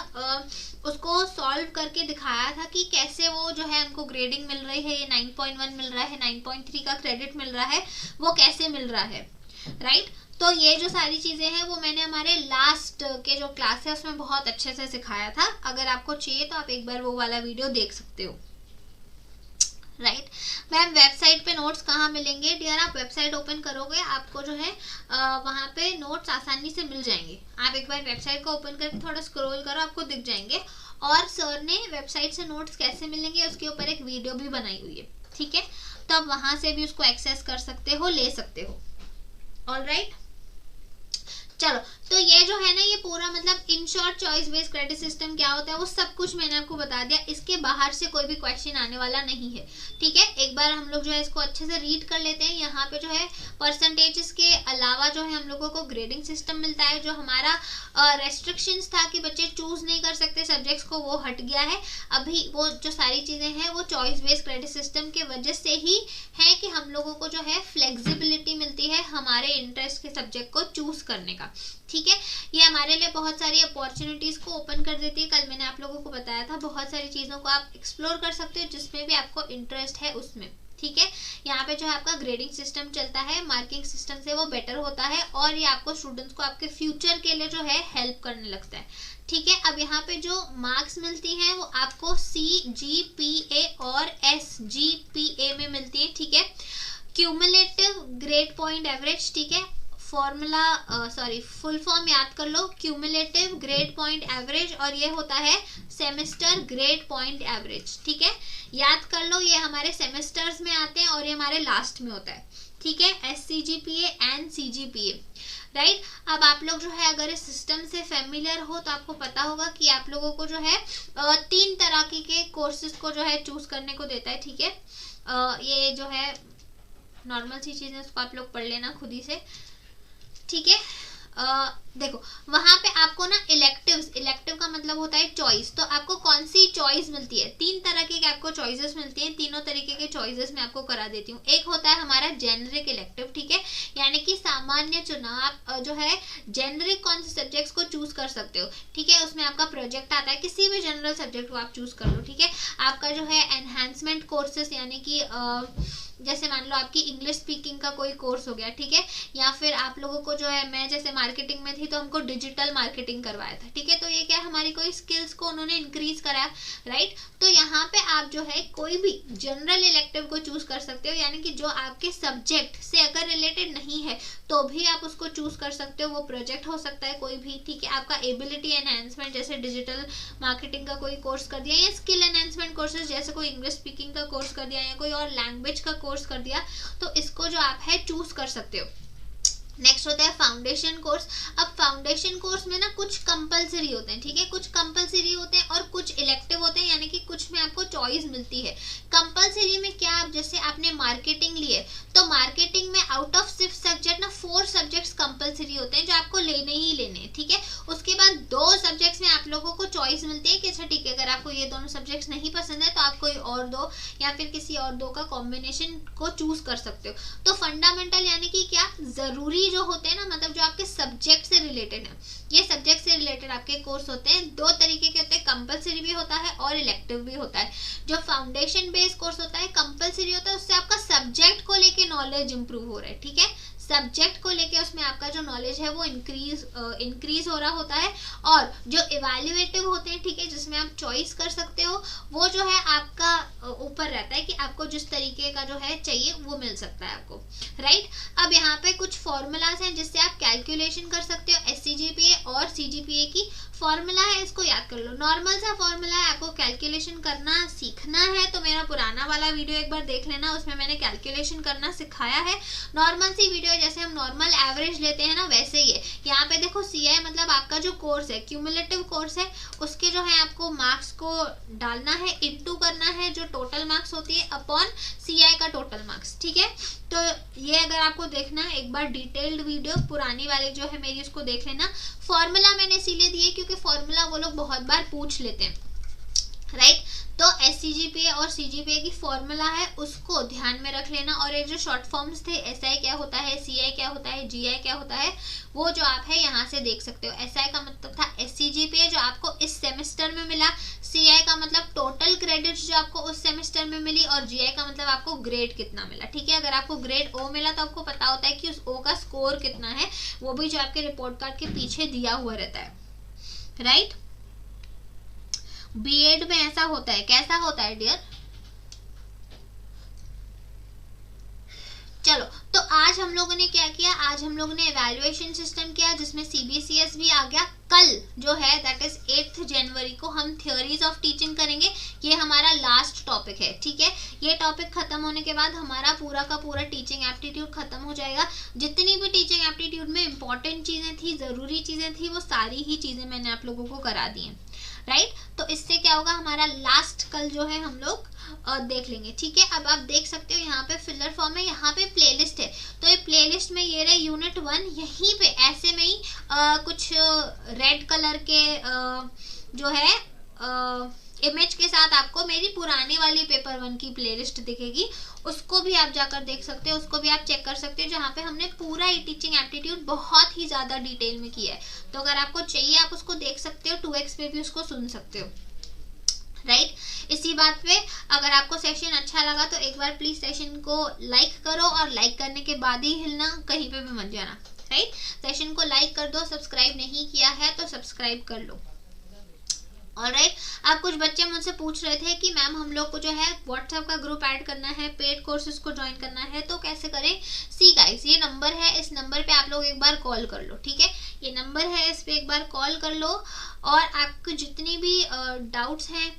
Speaker 1: उसको सॉल्व करके दिखाया था कि कैसे वो जो है हमको ग्रेडिंग मिल रही है, ये 9.1 मिल रहा है, 9.3 का क्रेडिट मिल रहा है, वो कैसे मिल रहा है, राइट। तो ये जो सारी चीजें हैं वो मैंने हमारे लास्ट के जो क्लास है उसमें बहुत अच्छे से सिखाया था। अगर आपको चाहिए तो आप एक बार वो वाला वीडियो देख सकते हो, राइट। मैम वेबसाइट पे नोट्स कहाँ मिलेंगे? डियर आप वेबसाइट ओपन करोगे, आपको जो है वहाँ पे नोट्स आसानी से मिल जाएंगे। आप एक बार वेबसाइट को ओपन करके थोड़ा स्क्रॉल करो, आपको दिख जाएंगे। और सर ने वेबसाइट से नोट्स कैसे मिलेंगे उसके ऊपर एक वीडियो भी बनाई हुई है, ठीक है। तो आप वहाँ से भी उसको एक्सेस कर सकते हो, ले सकते हो। ऑलराइट, चलो, तो ये जो है ना, ये पूरा मतलब in short choice based credit system क्या होता है वो सब कुछ मैंने आपको बता दिया। इसके बाहर से कोई भी क्वेश्चन आने वाला नहीं है, ठीक है। एक बार हम लोग जो है इसको अच्छे से रीड कर लेते हैं। यहाँ पे जो है परसेंटेजेस के अलावा जो है हम लोगों को ग्रेडिंग सिस्टम मिलता है। जो हमारा रेस्ट्रिक्शंस था कि बच्चे चूज नहीं कर सकते सब्जेक्ट्स को, वो हट गया है। अभी वो जो सारी चीजें हैं वो चॉइस बेस्ड क्रेडिट सिस्टम के वजह से ही है कि हम लोगों को जो है फ्लेक्सिबिलिटी मिलती है हमारे इंटरेस्ट के सब्जेक्ट को चूज करने का, ठीक है। ये हमारे लिए बहुत सारी अपॉर्चुनिटीज को ओपन कर देती है। कल मैंने आप लोगों को बताया था, बहुत सारी चीजों को आप एक्सप्लोर कर सकते हो जिसमें भी आपको इंटरेस्ट है उसमें, ठीक है। यहाँ पे जो है आपका ग्रेडिंग सिस्टम चलता है, मार्किंग सिस्टम से वो बेटर होता है और ये आपको स्टूडेंट्स को आपके फ्यूचर के लिए जो है हेल्प करने लगता है, ठीक है। अब यहाँ पे जो मार्क्स मिलती हैं वो आपको CGPA और SGPA में मिलती है, ठीक है। क्यूमुलेटिव ग्रेड पॉइंट एवरेज, ठीक है। फॉर्मूला फुल फॉर्म याद कर लो, क्यूमुलेटिव ग्रेड पॉइंट एवरेज, और ये होता है सेमेस्टर ग्रेड पॉइंट एवरेज, ठीक है। याद कर लो, ये हमारे सेमेस्टर्स में आते हैं और ये हमारे लास्ट में होता है, ठीक है। SCGPA and CGPA, right. अब आप लोग जो है अगर इस सिस्टम से फेमिलियर हो तो आपको पता होगा कि आप लोगों को जो है 3 तरह के कोर्सेज को जो है चूज करने को देता है, ठीक है। ये जो है नॉर्मल सी चीजें, उसको आप लोग पढ़ लेना खुद ही से, ठीक है। देखो वहां पे आपको ना इलेक्टिव का मतलब होता है चॉइस। तो आपको कौन सी चॉइस मिलती है? 3 तरह के आपको चॉइसेस मिलती हैं। तीनों तरीके के चॉइसेस मैं आपको करा देती हूँ। एक होता है हमारा जेनरिक इलेक्टिव, ठीक है, यानी कि सामान्य चुनाव। आप जो है जेनरिक कौन से सब्जेक्ट्स को चूज कर सकते हो, ठीक है। उसमें आपका प्रोजेक्ट आता है, किसी भी जनरल सब्जेक्ट को आप चूज कर लो, ठीक है। आपका जो है एनहांसमेंट कोर्सेस, यानी कि जैसे मान लो आपकी इंग्लिश स्पीकिंग का कोई कोर्स हो गया, ठीक है। या फिर आप लोगों को जो है, मैं जैसे मार्केटिंग में थी तो हमको डिजिटल मार्केटिंग करवाया था, ठीक है। तो ये क्या, हमारी कोई स्किल्स को उन्होंने इंक्रीज कराया, राइट। तो यहाँ पे आप जो है कोई भी जनरल इलेक्टिव को चूज कर सकते हो, यानी कि जो आपके सब्जेक्ट से अगर रिलेटेड नहीं है तो भी आप उसको चूज कर सकते हो। वो प्रोजेक्ट हो सकता है कोई भी, ठीक है। आपका एबिलिटी एनहांसमेंट जैसे डिजिटल मार्केटिंग का कोई कोर्स कर दिया, या स्किल एनहांसमेंट कोर्सेज जैसे कोई इंग्लिश स्पीकिंग का कोर्स कर दिया, या कोई और लैंग्वेज का कोर्स कर दिया, तो इसको जो आप है चूज कर सकते हो। नेक्स्ट होता है फाउंडेशन कोर्स। अब फाउंडेशन कोर्स में ना कुछ कंपलसरी होते हैं, ठीक है, कुछ कंपलसरी होते हैं और कुछ इलेक्टिव होते हैं, यानी कि कुछ में आपको चॉइस मिलती है। कंपलसरी में क्या, आप जैसे आपने मार्केटिंग ली है तो मार्केटिंग में आउट ऑफ 6 सब्जेक्ट ना 4 सब्जेक्ट्स कंपलसरी होते हैं जो आपको लेने ही लेने हैं, ठीक है। उसके बाद 2 सब्जेक्ट्स में आप लोगों को चॉइस मिलती है कि अच्छा ठीक है, अगर आपको ये दोनों सब्जेक्ट्स नहीं पसंद है तो आप कोई और 2 या फिर किसी और 2 का कॉम्बिनेशन को चूज कर सकते हो। तो फंडामेंटल यानी कि क्या, जरूरी जो होते हैं ना, मतलब जो आपके सब्जेक्ट से रिलेटेड है, ये सब्जेक्ट से रिलेटेड आपके कोर्स होते हैं। 2 तरीके के होते हैं, कंपलसरी भी होता है और इलेक्टिव भी होता है। जो फाउंडेशन बेस्ड कोर्स होता है कंपलसरी होता है, उससे आपका सब्जेक्ट को लेके नॉलेज इंप्रूव हो रहा है, ठीक है। सब्जेक्ट को लेके उसमें आपका जो नॉलेज है वो इंक्रीज हो रहा होता है। और जो इवैल्यूएटिव होते हैं, ठीक है, जिसमें आप चॉइस कर सकते हो, वो जो है आपका ऊपर रहता है कि आपको जिस तरीके का जो है चाहिए वो मिल सकता है आपको, राइट। अब यहाँ पे कुछ फॉर्मूलाज हैं जिससे आप कैलकुलेशन कर सकते हो SCGPA और CGPA की। फॉर्मूला है, इसको याद कर लो, नॉर्मल सा फॉर्मूला है। आपको कैलकुलेशन करना सीखना है तो मेरा पुराना वाला वीडियो एक बार देख लेना, उसमें मैंने कैलकुलेशन करना सिखाया है। नॉर्मल सी वीडियो है जैसे हम नॉर्मल एवरेज लेते हैं ना, वैसे ही है। यहाँ पे देखो CI मतलब आपका जो कोर्स है, क्यूमुलेटिव कोर्स है, उसके जो है आपको मार्क्स को डालना है, इनटू करना है जो टोटल मार्क्स होती है अपॉन CI का टोटल मार्क्स, ठीक है। तो ये अगर आपको देखना है एक बार डिटेल्ड वीडियो पुरानी वाली जो है मेरी, उसको देख लेना। फॉर्मूला मैंने इसीलिए दिए क्योंकि फॉर्मूला वो लोग बहुत बार पूछ लेते हैं, राइट। तो SCGPA और CGPA की फॉर्मूला है, उसको ध्यान में रख लेना। और ये जो शॉर्ट फॉर्म्स थे, SI क्या होता है, CI क्या होता है, GI क्या होता है, वो जो आप है यहाँ से देख सकते हो। SI का मतलब था SCGPA जो आपको इस सेमेस्टर में मिला, CI का मतलब टोटल क्रेडिट्स जो आपको उस सेमेस्टर में मिली, और GI का मतलब आपको ग्रेड कितना मिला, ठीक है। अगर आपको ग्रेड O मिला तो आपको पता होता है कि उस O का स्कोर कितना है, वो भी जो आपके रिपोर्ट कार्ड के पीछे दिया हुआ रहता है, राइट। B.Ed में ऐसा होता है, कैसा होता है डियर? चलो, तो आज हम लोगों ने क्या किया, आज हम लोगों ने एवेल्युएशन सिस्टम किया जिसमें CBCS भी आ गया। कल जो है दैट इज 8 जनवरी को हम थ्योरीज ऑफ टीचिंग करेंगे। ये हमारा लास्ट टॉपिक है, ठीक है। ये टॉपिक खत्म होने के बाद हमारा पूरा का पूरा टीचिंग एप्टीट्यूड खत्म हो जाएगा। जितनी भी टीचिंग एप्टीट्यूड में इंपॉर्टेंट चीजें थी, जरूरी चीजें थी, वो सारी ही चीजें मैंने आप लोगों को करा दी हैं, राइट। तो इससे क्या होगा, हमारा लास्ट कल जो है हम लोग देख लेंगे, ठीक है। अब आप देख सकते हो यहाँ पे फिलर फॉर्म है, यहाँ पे प्लेलिस्ट है। तो ये प्लेलिस्ट में ये रहे यूनिट 1, यहीं पे ऐसे में ही कुछ रेड कलर के जो है इमेज के साथ आपको मेरी पुरानी वाली पेपर 1 की प्लेलिस्ट दिखेगी। उसको भी आप जाकर देख सकते हो, उसको भी आप चेक कर सकते हो, जहाँ पे हमने पूरा ई टीचिंग एप्टीट्यूड बहुत ही ज़्यादा डिटेल में किया है। तो अगर आपको चाहिए आप उसको देख सकते हो, 2x पे भी उसको सुन सकते हो, राइट। इसी बात पे अगर आपको सेशन अच्छा लगा तो एक बार प्लीज सेशन को लाइक करो, और लाइक करने के बाद ही हिलना, कहीं पे भी मत जाना, राइट। सेशन को लाइक कर दो, सब्सक्राइब नहीं किया है तो सब्सक्राइब कर लो, ऑलराइट। अब कुछ बच्चे मुझसे पूछ रहे थे कि मैम हम लोग को जो है व्हाट्सएप का ग्रुप ऐड करना है, पेड कोर्सेज को ज्वाइन करना है, तो कैसे करें। सी गाइस, ये नंबर है, इस नंबर पे आप लोग एक बार कॉल कर लो, ठीक है। ये नंबर है, इस पे एक बार कॉल कर लो, और आपको जितनी भी डाउट्स हैं,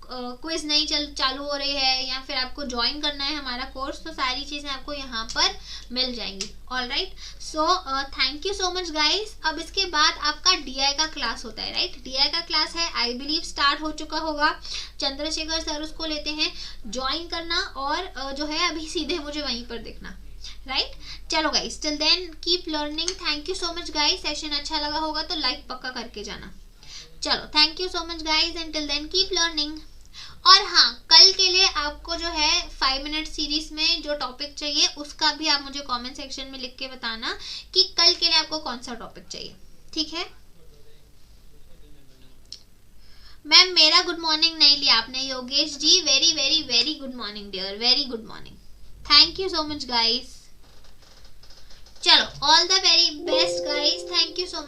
Speaker 1: क्विज नहीं चालू हो रही है, या फिर आपको ज्वाइन करना है हमारा कोर्स, तो सारी चीज़ें आपको यहाँ पर मिल जाएंगी, alright. So thank you so much guys. अब इसके बाद आपका DI का क्लास होता है, राइट। DI का क्लास है, आई बिलीव स्टार्ट हो चुका होगा, चंद्रशेखर सर उसको लेते हैं। ज्वाइन करना और जो है अभी सीधे मुझे वहीं पर देखना, राइट। चलो guys, till then keep learning. Thank you so much guys. Session अच्छा लगा होगा तो लाइक पक्का करके जाना। चलो, thank you so much guys, and till then keep learning. और हाँ, कल के लिए आपको जो है 5 मिनट सीरीज में जो टॉपिक चाहिए उसका भी आप मुझे कमेंट सेक्शन में लिख के बताना कि कल के लिए आपको कौन सा टॉपिक चाहिए, ठीक है। मैम मेरा गुड मॉर्निंग नहीं लिया आपने Yogesh ji, very very very good morning dear, very good morning, thank you so much guys. चलो, all the very best guys, thank you so much.